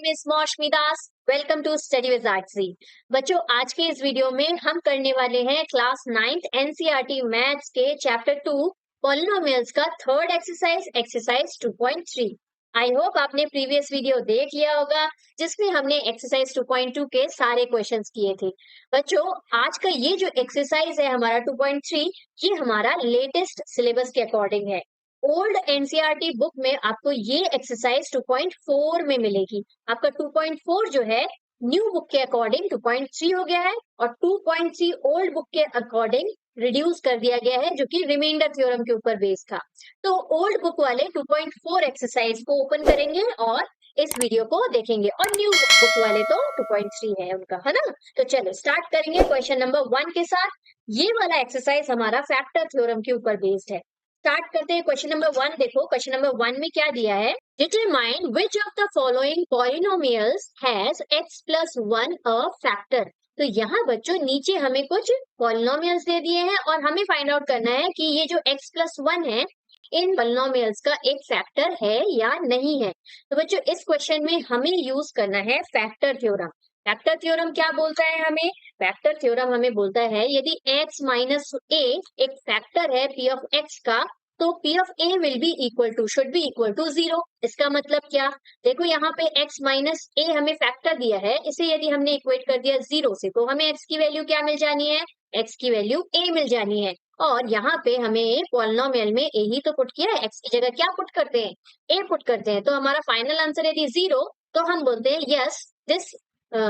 Name is Moushumi Das. Welcome to study with Artsy. बच्चों, आज के इस वीडियो में हम करने वाले हैं क्लास 9th एनसीईआरटी मैथ्स के चैप्टर 2 पॉलिनोमियल्स का third exercise, exercise 2.3। I hope आपने प्रीवियस वीडियो देख लिया होगा जिसमें हमने एक्सरसाइज 2.2 के सारे क्वेश्चंस किए थे। बच्चों, आज का ये जो एक्सरसाइज है हमारा 2.3, ये हमारा लेटेस्ट सिलेबस के अकॉर्डिंग है। ओल्ड एनसीईआरटी बुक में आपको ये एक्सरसाइज 2.4 में मिलेगी। आपका 2.4 जो है न्यू बुक के अकॉर्डिंग 2.3 हो गया है और 2.3 ओल्ड बुक के अकॉर्डिंग रिड्यूस कर दिया गया है, जो कि रिमाइंडर थ्योरम के ऊपर बेस्ड था। तो ओल्ड बुक वाले 2.4 एक्सरसाइज को ओपन करेंगे और इस वीडियो को देखेंगे, और न्यू बुक वाले तो 2.3 है उनका, है ना। तो चलो स्टार्ट करेंगे क्वेश्चन नंबर 1 के साथ। ये वाला एक्सरसाइज हमारा फैक्टर थ्योरम के ऊपर बेस्ड है। स्टार्ट करते हैं क्वेश्चन नंबर 1। देखो क्वेश्चन नंबर 1 में क्या दिया है। Determine which of the following polynomials has x plus 1 a factor. तो यहाँ बच्चों नीचे हमें कुछ पॉलिनोमियल्स दे दिए हैं और हमें फाइंड आउट करना है कि ये जो x प्लस 1 है इन पॉलिनोमियल्स का एक फैक्टर है या नहीं है। तो बच्चों इस क्वेश्चन में हमें यूज करना है फैक्टर थ्योरम। फैक्टर थ्योरम क्या बोलता है हमें? फैक्टर थ्योरम हमें बोलता है यदि x माइनस a एक फैक्टर है p ऑफ x का, तो p ऑफ a will be equal to, should be equal to 0। इसका मतलब क्या? देखो यहाँ पे x माइनस a हमें फैक्टर दिया है, इसे यदि हमने इक्वेट कर दिया 0 से, तो हमें x की वैल्यू क्या मिल जानी है? x की वैल्यू a मिल जानी है। और यहाँ पे हमें पॉलिनोमियल में a ही तो पुट किया है, x की जगह क्या पुट करते हैं? a पुट करते हैं। तो हमारा फाइनल आंसर यदि 0, तो हम बोलते हैं yes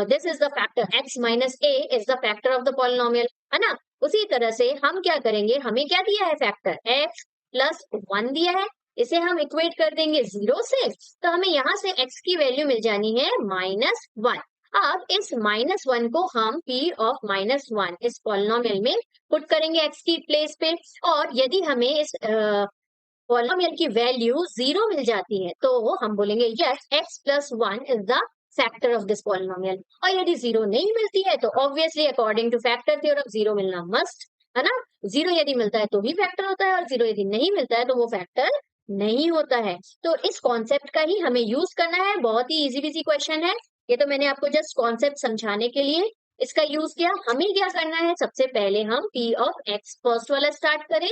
this is the factor, x minus a is the factor of the polynomial, है ना। उसी तरह से हम क्या करेंगे, हमें क्या दिया है फैक्टर x प्लस 1 दिया है, इसे हम इक्वेट कर देंगे 0 से, तो हमें यहाँ से x की वैल्यू मिल जानी है -1। अब इस -1 को हम p ऑफ -1 इस पॉलिनोमियल में पुट करेंगे x की प्लेस पे, और यदि हमें इस पॉलिनोमियल की वैल्यू 0 मिल जाती है तो हम बोलेंगे yes x plus 1 is the factor of this polynomial. और यदि 0 नहीं मिलती है तो obviously according two factor theorem 0 मिलना मस्ट, है ना। 0 यदि मिलता है तो ही फैक्टर होता है और 0 यदि नहीं मिलता है तो वो फैक्टर नहीं होता है। तो इस कॉन्सेप्ट का ही हमें यूज करना है। बहुत ही इजी बिजी क्वेश्चन है ये, तो मैंने आपको जस्ट कॉन्सेप्ट समझाने के लिए इसका यूज किया। हमें क्या करना है, सबसे पहले हम p ऑफ x फर्स्ट वाला स्टार्ट करें।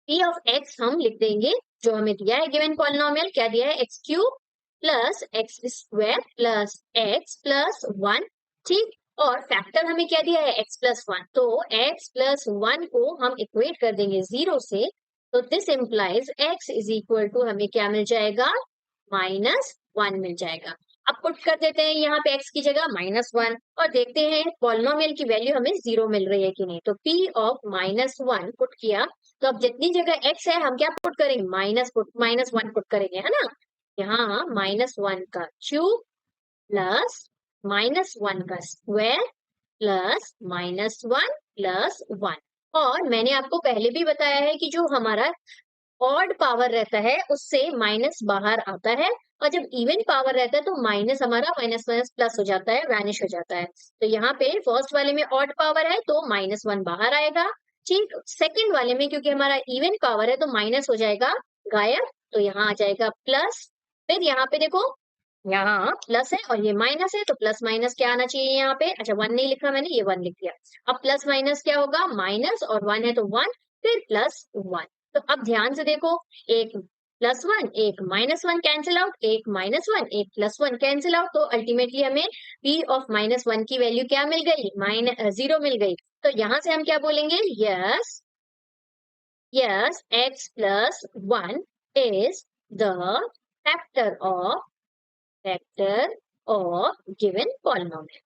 p ऑफ x हम लिख देंगे जो हमें दिया है गिवन पॉलिनोमियल, क्या दिया है? x cube plus x square plus x plus 1, ठीक। और फैक्टर हमें क्या दिया है? x plus 1। तो x प्लस 1 को हम इक्वेट कर देंगे 0 से, तो this implies x is equal to हमें क्या मिल जाएगा? -1 मिल जाएगा। अब पुट कर देते हैं यहाँ पे x की जगह -1 और देखते हैं पॉलिनोमियल की वैल्यू हमें 0 मिल रही है कि नहीं। तो p ऑफ -1 पुट किया, तो अब जितनी जगह x है हम क्या पुट करेंगे? -1 पुट करेंगे, है ना। यहाँ -1 का क्यूब प्लस -1 का स्क्वायर प्लस -1 प्लस 1। और मैंने आपको पहले भी बताया है कि जो हमारा ऑड पावर रहता है उससे माइनस बाहर आता है, और जब इवन पावर रहता है तो माइनस हमारा माइनस माइनस प्लस हो जाता है, वैनिश हो जाता है। तो यहाँ पे फर्स्ट वाले में ऑड पावर है तो -1 बाहर आएगा, ठीक। सेकंड वाले में क्योंकि हमारा इवन पावर है तो माइनस हो जाएगा गायब, तो यहाँ आ जाएगा प्लस। फिर यहाँ पे देखो, यहाँ प्लस है और ये माइनस है, तो प्लस माइनस क्या आना चाहिए यहाँ पे? अच्छा 1 नहीं लिखा मैंने, ये 1 लिख दिया। अब प्लस माइनस क्या होगा? माइनस, और 1 है तो 1, फिर प्लस 1। तो अब ध्यान से देखो, एक +1 एक -1 कैंसिल आउट, एक -1 एक +1 कैंसिल आउट, तो अल्टीमेटली हमें p ऑफ -1 की वैल्यू क्या मिल गई? 0 मिल गई। तो यहाँ से हम क्या बोलेंगे? Yes yes x plus 1 is the factor of given polynomial,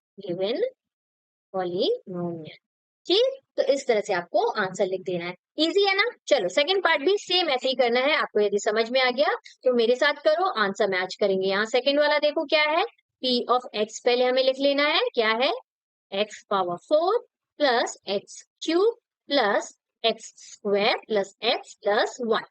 ठीक। तो इस तरह से आपको आंसर लिख देना है। इजी है ना। चलो सेकंड पार्ट भी सेम ऐसे ही करना है आपको। यदि समझ में आ गया तो मेरे साथ करो, आंसर मैच करेंगे। यहाँ सेकंड वाला देखो क्या है, p ऑफ x पहले हमें लिख लेना है, क्या है? x power 4 plus x cube plus x square plus x plus 1,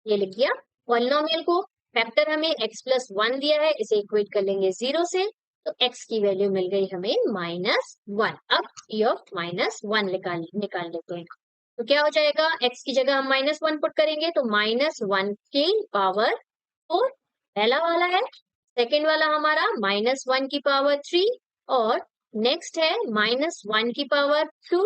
ये लिख दिया। पॉलिनोमियल को फैक्टर हमें x प्लस 1 दिया है, इसे इक्वेट कर लेंगे 0 से, तो x की वैल्यू मिल गई हमें -1। अब p ऑफ -1 निकाल लेते हैं। तो क्या हो जाएगा? x की जगह हम -1 पुट करेंगे तो -1 की पावर 4 पहला वाला है, सेकेंड वाला हमारा -1 की पावर 3 और नेक्स्ट है -1 की पावर 2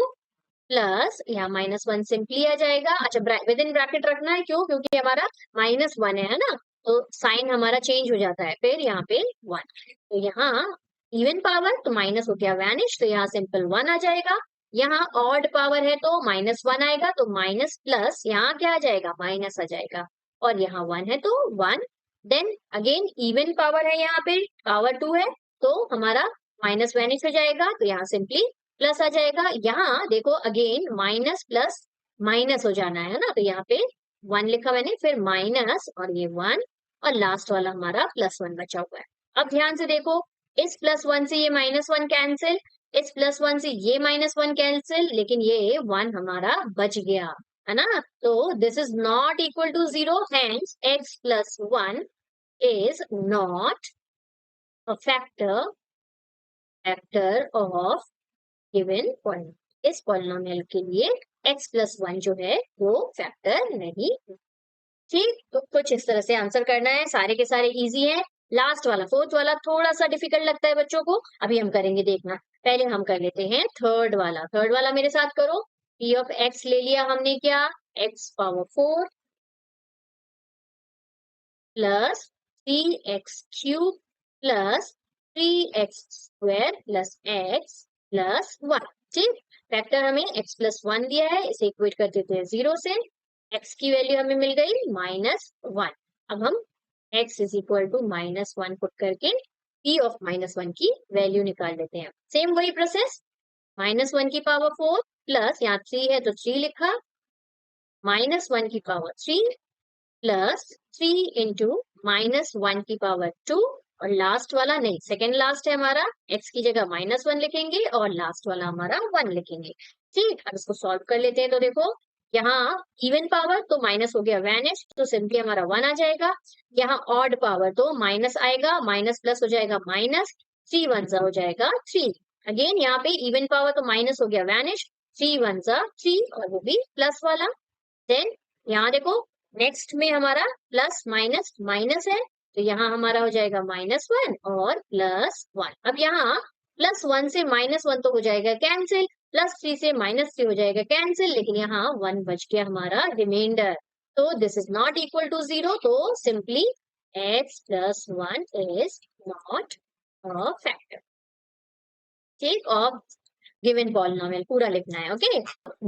प्लस यहाँ -1 सिंपली आ जाएगा। अच्छा, विद इन ब्रैकेट रखना है, क्यों? क्योंकि हमारा -1 है ना, तो साइन हमारा चेंज हो जाता है, फिर यहाँ पे 1। तो यहाँ इवन पावर तो माइनस हो गया वैनिश, तो यहाँ सिंपल 1 आ जाएगा। यहाँ ऑड पावर है तो -1 आएगा, तो माइनस प्लस यहाँ क्या आ जाएगा, माइनस आ जाएगा। और यहाँ 1 है तो 1। देन अगेन इवन पावर है, यहाँ पे पावर 2 है, तो हमारा माइनस वैनिश हो जाएगा, तो यहाँ सिंपली प्लस आ जाएगा। यहाँ देखो अगेन माइनस प्लस माइनस हो जाना है ना, तो यहाँ पे 1 लिखा मैंने, फिर माइनस और ये 1 और लास्ट वाला हमारा +1 बचा हुआ है। अब ध्यान से देखो, इस +1 से ये -1 कैंसिल, इस +1 से ये -1 कैंसिल, लेकिन ये 1 हमारा बच गया, है ना। तो this is not equal to 0, hence x+1 is not a factor of given polynomial. इस पॉलिनोमियल के लिए x+1 जो है वो फैक्टर नहीं। ठीक, तो कुछ इस तरह से आंसर करना है, सारे के सारे इजी हैं। लास्ट वाला फोर्थ वाला थोड़ा सा डिफिकल्ट लगता है बच्चों को, अभी हम करेंगे, देखना। पहले हम कर लेते हैं थर्ड वाला मेरे साथ करो। p ऑफ x ले लिया हमने, क्या, x⁴ plus 3x³ plus 3x² plus x plus 1। ठीक, फैक्टर हमें x+1 दिया है, इसे इक्वेट कर देते हैं 0 से। x की वैल्यू हमें मिल गई -1। अब हम x is equal to -1 put करके p ऑफ -1 की वैल्यू निकाल लेते हैं। सेम वही प्रोसेस, -1 की पावर 4 प्लस यहाँ 3 है तो 3 लिखा, -1 की पावर 3 प्लस 3 इंटू -1 की पावर 2 और लास्ट वाला नहीं, सेकेंड लास्ट है हमारा, x की जगह -1 लिखेंगे और लास्ट वाला हमारा 1 लिखेंगे। ठीक, अब इसको सॉल्व कर लेते हैं। तो देखो यहाँ इवन पावर तो माइनस हो गया वैनिश, तो सिंपली हमारा 1 आ जाएगा। यहाँ ऑड पावर तो माइनस आएगा, माइनस प्लस हो जाएगा माइनस, 3 1 हो जाएगा 3। अगेन यहाँ पे इवन पावर तो माइनस हो गया वैनिश, 3 1 3 और वो भी प्लस वाला। देन यहाँ देखो नेक्स्ट में हमारा प्लस माइनस माइनस है, तो यहाँ हमारा हो जाएगा -1 और +1। अब यहाँ +1 से -1 तो हो जाएगा कैंसिल, +3 से -3 हो जाएगा कैंसिल, लेकिन यहाँ 1 बच गया हमारा रिमाइंडर। तो this is not equal to 0, तो simply x+1 is not a factor. ठीक, और गिवन पॉलिनोमियल पूरा लिखना है। ओके,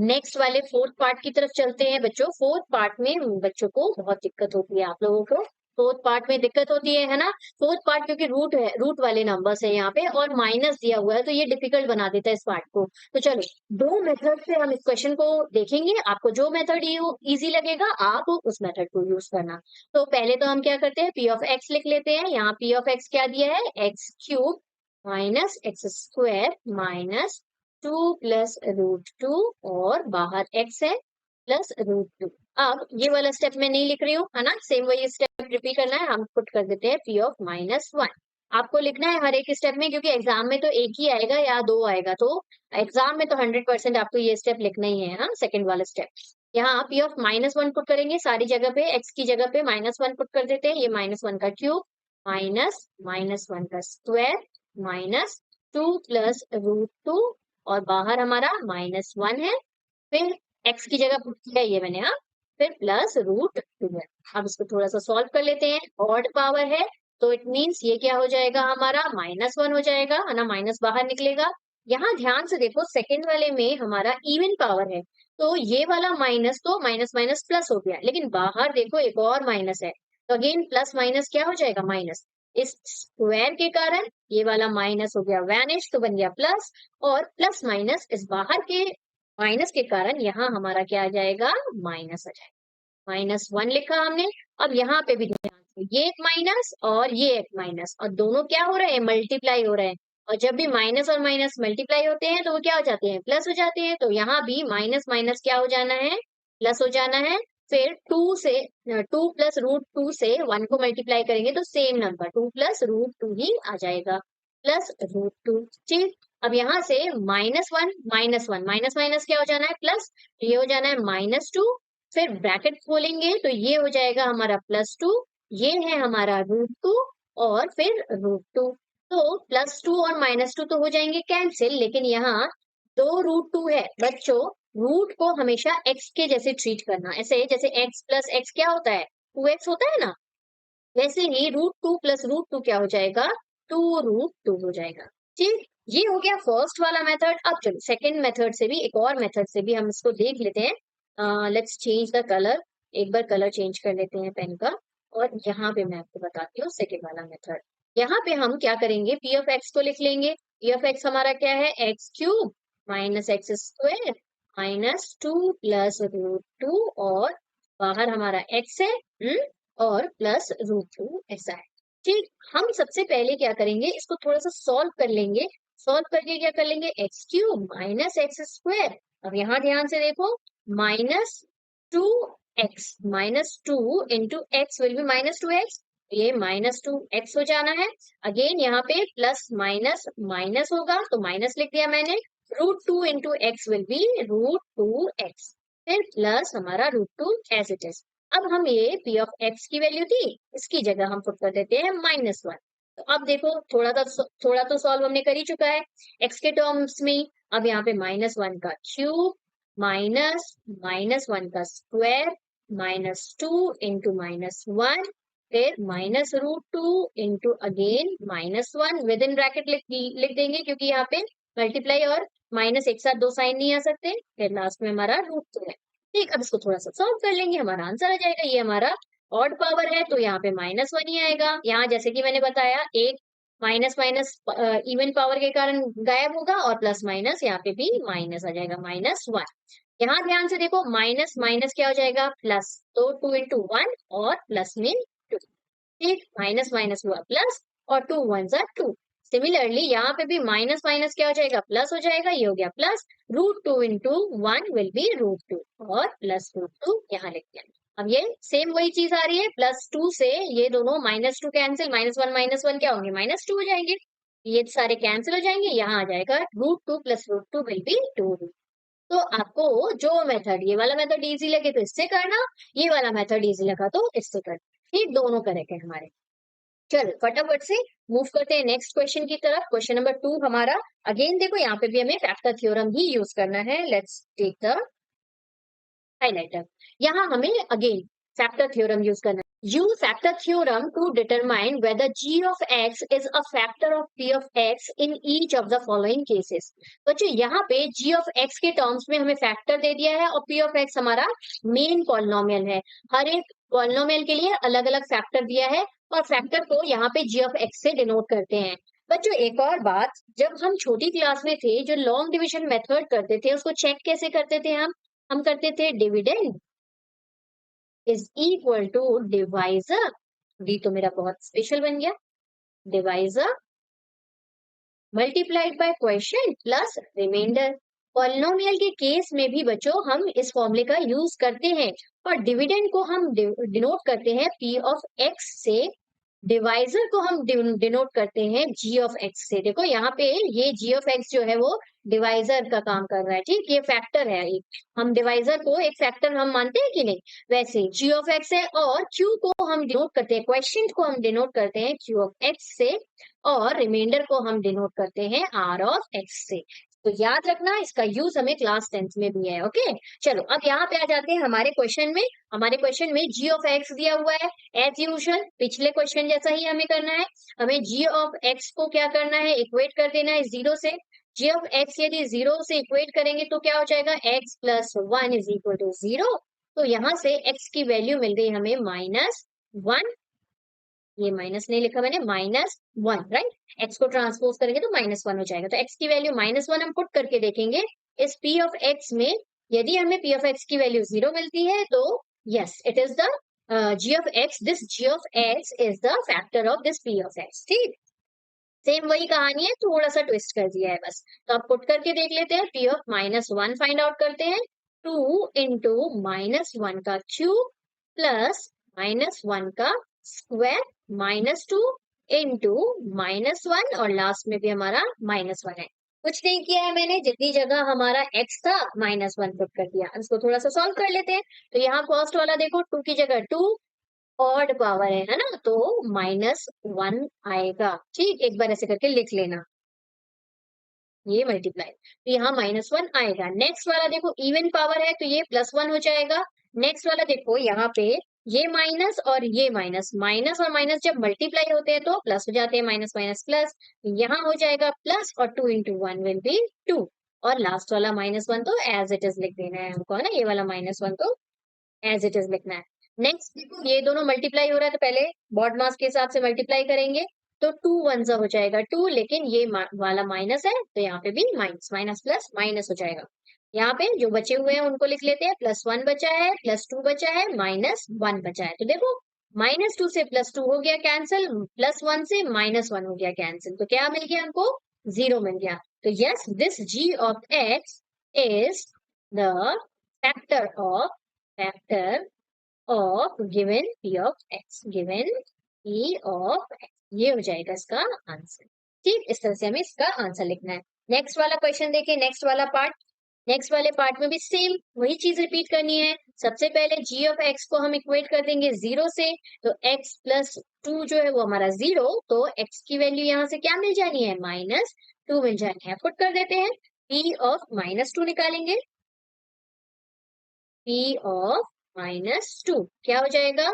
नेक्स्ट वाले फोर्थ पार्ट की तरफ चलते हैं बच्चों। फोर्थ पार्ट में बच्चों को बहुत दिक्कत होती है, आप लोगों को फोर्थ पार्ट में दिक्कत होती है ना। फोर्थ पार्ट क्योंकि रूट है, रूट वाले नंबर्स है यहाँ पे और माइनस दिया हुआ है, तो ये डिफिकल्ट बना देता है इस पार्ट को। तो चलो, दो मेथड से हम इस क्वेश्चन को देखेंगे, आपको जो मेथड इजी लगेगा आप उस मेथड को यूज करना। तो पहले तो हम क्या करते हैं, p ऑफ x लिख लेते हैं। यहाँ p ऑफ x क्या दिया है, x³ minus x² minus 2 plus √2 और बाहर x है प्लस √2। अब ये वाला स्टेप मैं नहीं लिख रही हूँ, है ना, सेम वही स्टेप रिपीट करना है। हम पुट कर देते हैं p ऑफ -1। आपको लिखना है हर एक स्टेप में, क्योंकि एग्जाम में तो एक ही आएगा या दो आएगा, तो एग्जाम में तो 100% आपको ये स्टेप लिखना ही है ना, सेकेंड वाला स्टेप। यहाँ p ऑफ -1 पुट करेंगे सारी जगह पे, x की जगह पे -1 पुट कर देते हैं, ये -1 का क्यूब माइनस -1 का स्क्वायर माइनस 2 प्लस √2 और बाहर हमारा -1 है, फिर x की जगह पुट किया ये मैंने, हाँ, फिर प्लस √2 है। अब इसको थोड़ा सा सॉल्व कर लेते हैं, ऑड पावर है तो इट मींस ये क्या हो जाएगा हमारा -1 हो जाएगा, है ना, माइनस बाहर निकलेगा। यहाँ ध्यान से देखो सेकंड वाले में हमारा इवन पावर है, तो ये वाला माइनस तो माइनस माइनस प्लस हो गया, लेकिन बाहर देखो एक और माइनस है, तो अगेन प्लस माइनस क्या हो जाएगा, माइनस। इस स्क्वायर के कारण ये वाला माइनस हो गया वैनिश, तो बन गया प्लस, और प्लस माइनस इस बाहर के माइनस के कारण यहाँ हमारा क्या आ जाएगा, माइनस आ जाएगा। -1 लिखा हमने। अब यहाँ पे भी ध्यान से, ये एक माइनस और ये एक माइनस, और दोनों क्या हो रहे हैं, मल्टीप्लाई हो रहे हैं। और जब भी माइनस और माइनस मल्टीप्लाई होते हैं तो वो क्या हो जाते हैं, प्लस हो जाते हैं। तो यहाँ भी माइनस माइनस क्या हो जाना है, प्लस हो जाना है। फिर 2 से 2 प्लस √2 से 1 को मल्टीप्लाई करेंगे तो सेम नंबर 2 प्लस √2 ही आ जाएगा, प्लस √2। ठीक, अब यहाँ से -1 -1 माइनस माइनस क्या हो जाना है, प्लस, ये हो जाना है -2। फिर ब्रैकेट खोलेंगे तो ये हो जाएगा हमारा +2, ये है हमारा √2 और फिर √2। तो +2 और -2 तो हो जाएंगे कैंसिल, लेकिन यहाँ 2√2 है बच्चों। रूट को हमेशा x के जैसे ट्रीट करना, ऐसे जैसे x प्लस x क्या होता है, 2x होता है ना, वैसे ही √2 प्लस √2 क्या हो जाएगा, 2√2 हो जाएगा। ठीक, ये हो गया फर्स्ट वाला मेथड। अब चलो सेकंड मेथड से भी, एक और मेथड से भी हम इसको देख लेते हैं। लेट्स चेंज द कलर, एक बार कलर चेंज कर लेते हैं पेन का। और यहाँ पे मैं आपको बताती हूँ सेकंड वाला मेथड। यहाँ पे हम क्या करेंगे, p ऑफ x को लिख लेंगे। p ऑफ x हमारा क्या है, x³ minus x² minus 2 plus √2, और बाहर हमारा x है, और प्लस √2 ऐसा है। ठीक, हम सबसे पहले क्या करेंगे, इसको थोड़ा सा सॉल्व कर लेंगे। सॉल्व करके क्या कर लेंगे, x³ माइनस x²। अब यहाँ ध्यान से देखो, -2x -2 into x will be -2x, ये -2x हो जाना है। अगेन यहाँ पे प्लस माइनस माइनस होगा तो माइनस लिख दिया मैंने। √2 into X will B √2x, फिर प्लस हमारा √2 एज इट इज। अब हम ये p ऑफ x की वैल्यू थी, इसकी जगह हम पुट कर देते हैं -1। तो अब देखो थोड़ा तो सॉल्व हमने कर ही चुका है x के टर्म्स में। अब यहाँ पे -1 का क्यूब माइनस -1 का स्क्वायर -2 इंटू -1, फिर -√2 into again -1, with in bracket लिख देंगे क्योंकि यहाँ पे मल्टीप्लाई और माइनस एक साथ दो साइन नहीं आ सकते। फिर लास्ट में हमारा √2 है। ठीक, अब इसको थोड़ा सा सॉल्व कर लेंगे, हमारा आंसर आ जाएगा। ये हमारा ऑड पावर है तो यहाँ पे -1 ही आएगा। यहाँ जैसे कि मैंने बताया, एक माइनस माइनस इवन पावर के कारण गायब होगा, और प्लस माइनस यहाँ पे भी माइनस आ जाएगा, -1। यहाँ ध्यान से देखो, माइनस माइनस क्या हो जाएगा, प्लस, तो 2 इंटू 1 और प्लस में 2। ठीक, माइनस माइनस हुआ प्लस, और 2 1s are 2। सिमिलरली यहाँ पे भी माइनस माइनस क्या हो जाएगा, प्लस हो जाएगा, ये हो गया प्लस। √2 इंटू 1 विल बी √2, और प्लस √2 यहाँ लिख दिया। अब ये सेम वही चीज आ रही है, +2 से ये दोनों -2 कैंसिल, -1 क्या होंगे, -2 हो जाएंगे। ये सारे कैंसिल हो जाएंगे, यहाँ आ जाएगा √2 प्लस √2 विल बी 2। तो आपको जो मेथड, ये वाला मेथड इजी लगे तो इससे करना, ये वाला मेथड इजी लगा तो इससे करना। ये दोनों करेक्ट है हमारे। चलो फटाफट से मूव करते हैं नेक्स्ट क्वेश्चन की तरफ। क्वेश्चन नंबर 2 हमारा, अगेन देखो यहाँ पे भी हमें फैक्टर थ्योरम ही यूज करना है। Let's take the highlighter. यहाँ हमें अगेन फैक्टर थ्योरम यूज करना है। use factor theorem to determine whether g of x is a factor of p of x in each of the following cases। बच्चों यहाँ पे g of x के terms में हमें फैक्टर दे दिया है, और p of x हमारा मेन पॉलिनोमियल है। हर एक पॉलिनोमियल के लिए अलग अलग फैक्टर दिया है, और फैक्टर को यहाँ पे g of x से डिनोट करते हैं। बच्चों एक और बात, जब हम छोटी क्लास में थे, जो लॉन्ग डिविजन मेथड करते थे, उसको चेक कैसे करते थे हम करते थे dividend is equal to divisor. डी तो मेरा बहुत स्पेशल बन गया, divisor multiplied by question plus reminder. Polynomial के केस में भी बच्चों हम इस फॉर्मूले का यूज करते हैं, और डिविडेंड को हम डिनोट करते हैं p ऑफ x से, डिवाइजर को हम डिनोट करते हैं g ऑफ x से। देखो यहाँ पे ये g ऑफ x जो है वो डिवाइजर का काम कर रहा है। ठीक, ये फैक्टर है एक, हम डिवाइजर को एक फैक्टर हम मानते हैं कि नहीं, वैसे g ऑफ x है, और q को हम डिनोट करते हैं, क्वेश्चन को हम डिनोट करते हैं q ऑफ x से, और रिमाइंडर को हम डिनोट करते हैं r ऑफ x से। तो याद रखना, इसका यूज हमें क्लास 10th में भी है। ओके, चलो अब यहाँ पे आ जाते हैं हमारे क्वेश्चन में। हमारे क्वेश्चन में g ऑफ x दिया हुआ है, एज यूजुअल पिछले क्वेश्चन जैसा ही हमें करना है। हमें g ऑफ x को क्या करना है, इक्वेट कर देना है 0 से। g ऑफ x यदि 0 से इक्वेट करेंगे तो क्या हो जाएगा, x plus 1 is equal to 0। तो यहाँ से x की वैल्यू मिल गई हमें -1, ये माइनस नहीं लिखा मैंने, -1, राइट। x को ट्रांसपोज करेंगे तो -1 हो जाएगा, तो x की वैल्यू -1 हम पुट करके देखेंगे इस p ऑफ x में। यदि हमें p ऑफ x की वैल्यू 0 मिलती है तो yes it is the g of x, this g of x is the factor of this p of x। ठीक, सेम वही कहानी है, थोड़ा सा ट्विस्ट कर दिया है बस। तो आप पुट करके देख लेते हैं, p ऑफ -1 फाइंड आउट करते हैं, 2 इंटू -1 का क्यूब प्लस -1 का स्क्वायर -2 इंटू -1, और लास्ट में भी हमारा -1 है। कुछ नहीं किया है मैंने, जितनी जगह हमारा x था -1 पुट कर दिया। इसको थोड़ा सा सॉल्व कर लेते हैं। तो यहाँ फर्स्ट वाला देखो, 2 की जगह 2 ऑड पावर है ना, तो -1 आएगा। ठीक, एक बार ऐसे करके लिख लेना, ये मल्टीप्लाई, तो यहाँ -1 आएगा। नेक्स्ट वाला देखो इवन पावर है तो ये +1 हो जाएगा। नेक्स्ट वाला देखो यहाँ पे ये माइनस और ये माइनस, माइनस और माइनस जब मल्टीप्लाई होते हैं तो प्लस हो जाते हैं, माइनस माइनस प्लस, यहाँ हो जाएगा प्लस और 2 इंटू 1 विल बी 2। और लास्ट वाला -1 तो एज इट इज लिख देना है हमको, है ना, ये वाला -1 तो एज इट इज लिखना है। नेक्स्ट देखो ये दोनों मल्टीप्लाई हो रहा है तो पहले बॉड मास के हिसाब से मल्टीप्लाई करेंगे, तो 2 वन जा हो जाएगा 2, लेकिन ये वाला माइनस है तो यहाँ पे भी माइनस, माइनस प्लस माइनस हो जाएगा। यहाँ पे जो बचे हुए हैं उनको लिख लेते हैं, +1 बचा है, +2 बचा है, -1 बचा है। तो देखो -2 से +2 हो गया कैंसिल, +1 से -1 हो गया कैंसिल, तो क्या मिल गया हमको, 0 मिल गया। तो yes, this g of x is the factor of factor of given p of x, given p of x, ये हो जाएगा इसका आंसर। ठीक, इस तरह से हमें इसका आंसर लिखना है। नेक्स्ट वाला क्वेश्चन देखिए, नेक्स्ट वाला पार्ट। नेक्स्ट वाले पार्ट में भी सेम वही चीज रिपीट करनी है। सबसे पहले g ऑफ x को हम इक्वेट कर देंगे 0 से, तो x प्लस 2 जो है वो हमारा 0, तो x की वैल्यू यहाँ से क्या मिल जानी है, -2 मिल जानी है। पुट कर देते हैं, p ऑफ -2 निकालेंगे, p ऑफ -2 क्या हो जाएगा,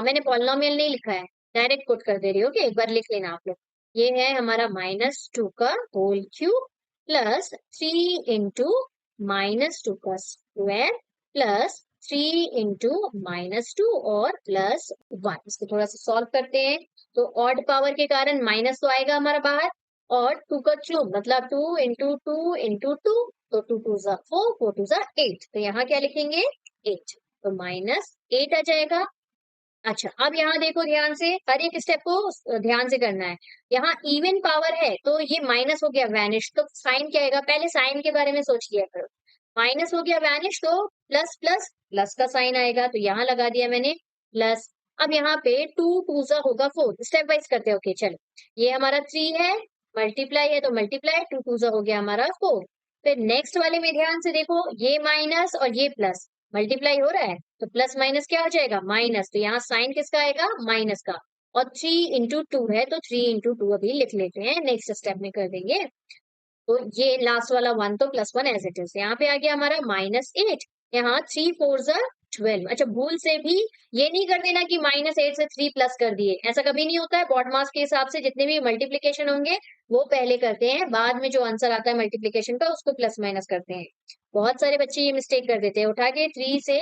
मैंने पॉलिनोमियल नहीं लिखा है, डायरेक्ट पुट कर दे रही हूँ, ओके, एक बार लिख लेना आप लोग। ये है हमारा -2 का होल क्यूब प्लस 3 इंटू -2 का स्क्वायर प्लस 3 इंटू -2 और +1। इसको थोड़ा सा सॉल्व करते हैं, तो ऑड पावर के कारण माइनस तो आएगा हमारा बाहर, और 2 का क्यूब मतलब 2 इंटू 2 इंटू 2, तो 2 2 जा 4, 4 2 जा 8, तो यहाँ क्या लिखेंगे 8, तो -8 आ जाएगा। अच्छा, अब यहाँ देखो ध्यान से, हर एक स्टेप को ध्यान से करना है। यहाँ इवन पावर है तो ये माइनस हो गया वैनिश, तो साइन क्या आएगा, पहले साइन के बारे में सोच लिया करो। माइनस हो गया वैनिश तो प्लस प्लस प्लस का साइन आएगा, तो यहाँ लगा दिया मैंने प्लस। अब यहाँ पे 2 2 जा होगा 4, स्टेप वाइज करते हैं, ओके चलो। ये हमारा 3 है, मल्टीप्लाई है तो मल्टीप्लाई, 2 2 जा हो गया हमारा 4। फिर नेक्स्ट वाले में ध्यान से देखो, ये माइनस और ये प्लस मल्टीप्लाई हो रहा है, तो प्लस माइनस क्या हो जाएगा, माइनस, तो यहाँ साइन किसका आएगा, माइनस का। और 3 इंटू 2 है तो 3 इंटू 2 अभी लिख लेते हैं, नेक्स्ट स्टेप में कर देंगे। तो ये लास्ट वाला 1 तो +1 एज इट इज, यहाँ पे आ गया हमारा -8, यहाँ 3 4 जा 12। अच्छा, भूल से भी ये नहीं कर देना कि -8 से 3 प्लस कर दिए, ऐसा कभी नहीं होता है। बॉड मास के हिसाब से जितने भी मल्टीप्लीकेशन होंगे वो पहले करते हैं, बाद में जो आंसर आता है मल्टीप्लीकेशन का उसको प्लस माइनस करते हैं। बहुत सारे बच्चे ये मिस्टेक कर देते हैं, उठा के 3 से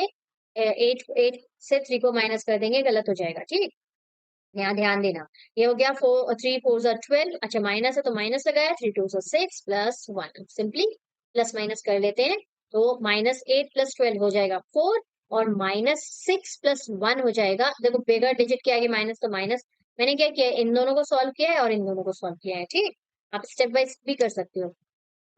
8 से 3 को माइनस कर देंगे, गलत हो जाएगा। ठीक, यहाँ ध्यान देना। ये हो गया 3 4 जा 12, अच्छा माइनस है तो माइनस लगाया, 3 2 जा 6 +1, सिंपली प्लस माइनस कर लेते हैं, तो -8 + 12 हो जाएगा 4, और -6 + 1 हो जाएगा। देखो बिगर डिजिट के आगे माइनस तो माइनस, मैंने क्या किया है, इन दोनों को सॉल्व किया है और इन दोनों को सॉल्व किया है। ठीक, आप स्टेप बाय भी कर सकते हो।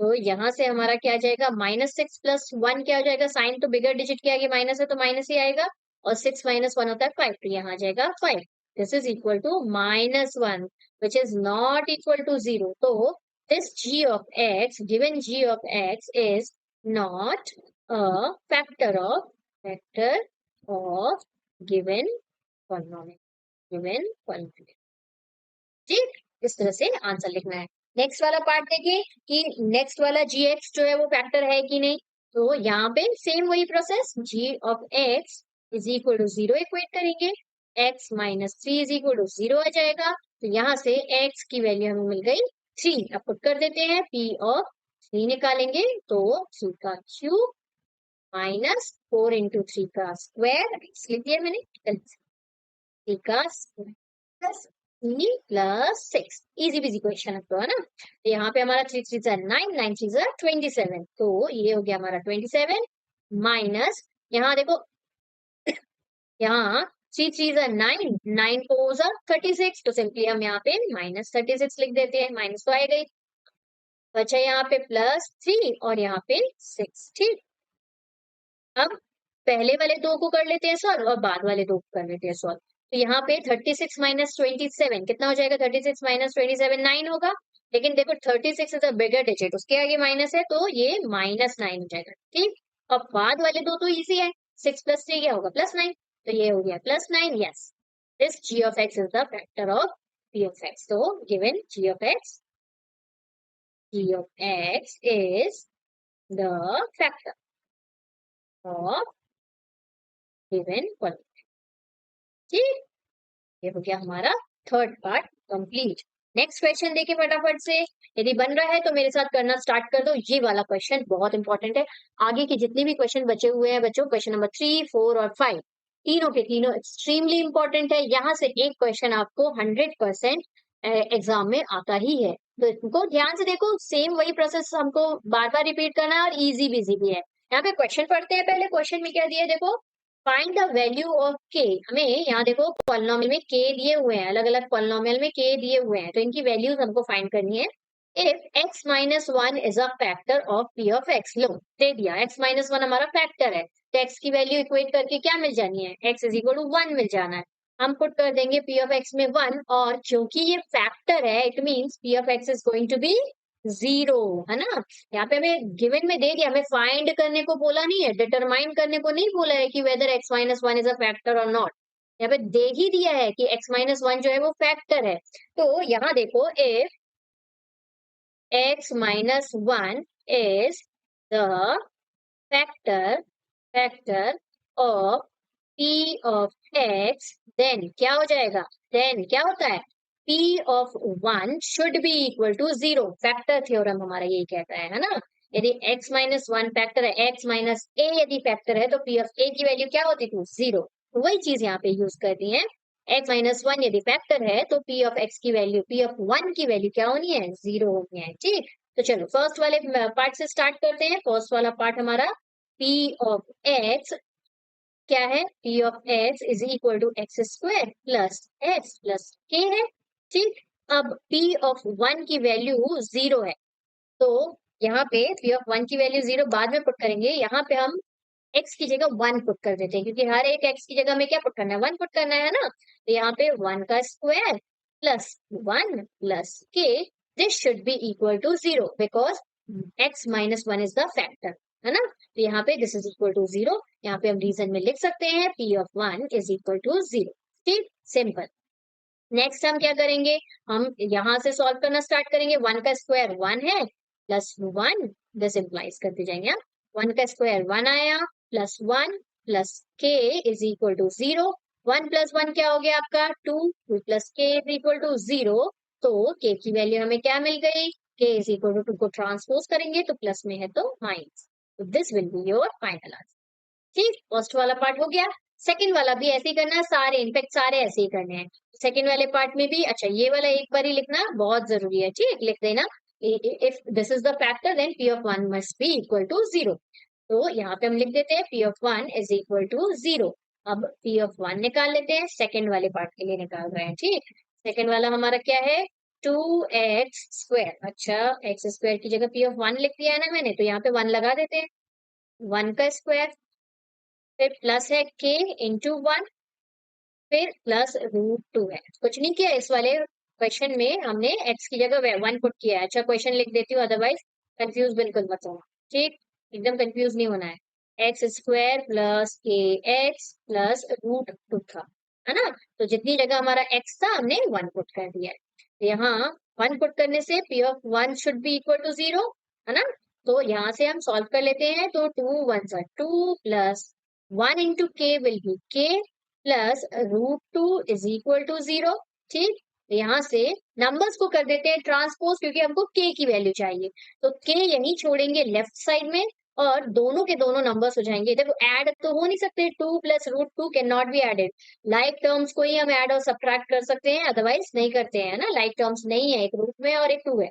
तो यहाँ से हमारा क्या आ जाएगा, -6 + 1 क्या हो जाएगा, साइन तो बिगर डिजिट के आगे माइनस है तो माइनस ही आएगा, और 6 - 1 होता है 5, तो यहाँ आ जाएगा 5। This is equal to -1 which is not equal to 0, तो this g of x, given g of x is not a factor of given polynomial, given polynomial। ठीक, इस तरह से आंसर लिखना है। नेक्स्ट वाला पार्ट देखिए कि नेक्स्ट वाला जी एक्स जो है वो फैक्टर है कि नहीं, तो यहाँ पे सेम वही process, g of x is equal to 0 equate करेंगे, x -3 इज इक्वल टू 0 आ जाएगा, तो यहाँ से x की वैल्यू हमें मिल गई 3। अब पुट कर देते हैं, p ऑफ 3 निकालेंगे, तो 3 का क्यूब -4 इंटू 3 का स्क्वायर, लिख दिया मैंने, 3 का प्लस 3 + 6, इजी बिजी क्वेश्चन है तो, है ना। तो यहाँ पे हमारा 3 3 जा 9, 9 3 जा 27, तो ये हो गया हमारा 27 माइनस, यहाँ देखो यहाँ 3 3 जा 9, 9 4 जा 36, तो सिंपली हम यहाँ पे -36 लिख देते हैं, माइनस तो आएगा ही। तो अच्छा, यहाँ पे +3 और यहाँ पे 6। ठीक, अब पहले वाले दो को कर लेते हैं सॉल्व और बाद वाले दो को कर लेते हैं सॉल्व। तो यहाँ पे 36 - 27 कितना हो जाएगा, 36 - 27 9 होगा, लेकिन देखो 36 इज अ बिगर डिजिट, उसके आगे माइनस है तो ये -9 हो जाएगा। ठीक, अब बाद वाले दो तो इजी है, 6 + 3 क्या होगा, +9, तो ये हो गया +9. Yes, this g of x is the factor of p of x. तो given g of x is the factor of given polynomial. ठीक, ये हो गया हमारा third part complete. Next question देखिए फटाफट से. यदि बन रहा है तो मेरे साथ करना स्टार्ट कर दो. ये वाला क्वेश्चन बहुत इंपॉर्टेंट है. आगे के जितने भी क्वेश्चन बचे हुए हैं बच्चों, क्वेश्चन नंबर 3, 4 और 5, तीनों के तीनों एक्सट्रीमली इंपॉर्टेंट है. यहाँ से एक क्वेश्चन आपको 100% एग्जाम में आता ही है. तो इनको ध्यान से देखो. सेम वही प्रोसेस हमको बार बार रिपीट करना है और इजी बिजी भी है. यहाँ पे क्वेश्चन पढ़ते हैं. पहले क्वेश्चन में क्या दिया है देखो. फाइंड द वैल्यू ऑफ के. हमें यहाँ देखो पॉलिनोमियल में के दिए हुए हैं, अलग अलग पॉलिनोमियल में के दिए हुए हैं, तो इनकी वैल्यूज हमको फाइंड करनी है. If x minus 1 is a factor of p of x. लो दे दिया x माइनस 1 हमारा फैक्टर है, तो x की वैल्यू इक्वेट करके क्या मिल जानी है, x इज इक्वल टू 1 मिल जाना है. हम पुट कर देंगे p ऑफ x में 1, और क्योंकि ये फैक्टर है it means p of x is going to be 0, है ना. यहाँ पे हमें गिवन में दे दिया, हमें फाइंड करने को बोला नहीं है, डिटरमाइन करने को नहीं बोला है कि whether x minus 1 is a factor और नॉट. यहाँ पे दे ही दिया है कि x माइनस 1 जो है वो फैक्टर है. तो यहाँ देखो if x minus 1 is the factor of p of x, then क्या हो जाएगा, then क्या होता है, p of 1 should be equal to 0. Factor theorem हमारा यही कहता है ना. यदि x minus 1 फैक्टर है, x minus a यदि फैक्टर है, तो p of a की वैल्यू क्या होती थी, 0. वही चीज यहाँ पे यूज करती है. x माइनस 1 यदि फैक्टर है तो p of x की वैल्यू, p of 1 की वैल्यू क्या होनी है, 0 होनी है. ठीक, तो चलो फर्स्ट वाले पार्ट से स्टार्ट करते हैं. फर्स्ट वाला पार्ट हमारा p of x क्या है, p of x is equal to X square plus k है. ठीक, अब p of 1 की वैल्यू 0 है, तो यहाँ पे p of 1 की वैल्यू 0 बाद में पुट करेंगे. यहाँ पे हम x की जगह 1 पुट कर देते हैं, क्योंकि हर एक x की जगह में क्या पुट करना है, 1 पुट करना है ना. तो यहाँ पे 1 का square plus 1 plus k, this should be equal to 0 because x minus 1 is the factor, है ना. तो यहाँ पे दिस इज इक्वल टू 0. यहाँ पे हम रीजन में लिख सकते हैं p of 1 is equal to 0. ठीक, सिंपल. नेक्स्ट हम क्या करेंगे, हम यहाँ से सॉल्व करना स्टार्ट करेंगे. 1 का स्क्वायर 1 है प्लस 1, दिस इंप्लाइज करते जाएंगे. 1 का स्क्वायर 1 आया plus 1 plus k is equal to 0. 1 plus 1 क्या हो गया आपका 2, 2 plus k is equal to 0. तो k की वैल्यू हमें क्या मिल गई, k इज इक्वल टू 2 को ट्रांसपोज करेंगे तो प्लस में है तो माइनस. तो this will be your final answer. ठीक, फर्स्ट वाला पार्ट हो गया. सेकंड वाला भी ऐसे ही करना है, सारे इनफेक्ट सारे ऐसे ही करने हैं. सेकंड वाले पार्ट में भी अच्छा ये वाला एक बार ही लिखना बहुत जरूरी है. ठीक, लिख देना if this is the factor then p of 1 must be equal to 0. तो यहाँ पे हम लिख देते हैं p of 1 is equal to 0. अब p of 1 निकाल लेते हैं, सेकंड वाले पार्ट के लिए निकाल रहे हैं. ठीक, सेकंड वाला हमारा क्या है 2x स्क्वायर. अच्छा x स्क्वायर की जगह p of 1 लिख दिया है ना मैंने, तो यहाँ पे 1 लगा देते हैं. 1 का स्क्वायर फिर प्लस है k इंटू 1 फिर प्लस √2 है. कुछ नहीं किया इस वाले क्वेश्चन में, हमने x की जगह 1 पुट किया है. अच्छा क्वेश्चन लिख देती हूँ, अदरवाइज कंफ्यूज बिल्कुल मत होना. ठीक, एकदम कंफ्यूज नहीं होना है. एक्स स्क्वायर प्लस के एक्स प्लस √2 था, है ना. तो जितनी जगह हमारा x था हमने 1 पुट कर दिया है. तो यहाँ 1 पुट करने से p of 1 should be equal to 0, है ना. तो यहाँ से हम सॉल्व कर लेते हैं. तो 2 1 2 plus 1 into k will be k plus √2 is equal to 0. ठीक, तो यहाँ से नंबर्स को कर देते हैं ट्रांसपोज, क्योंकि हमको k की वैल्यू चाहिए. तो k यही छोड़ेंगे लेफ्ट साइड में और दोनों के दोनों नंबर्स हो जाएंगे. देखो ऐड तो हो नहीं सकते, 2 plus √2 can not be added. Like terms को ही हम ऐड और सब्ट्रैक्ट कर सकते हैं, अदरवाइज नहीं करते हैं ना. लाइक टर्म्स नहीं है, एक रूट में और एक 2 है,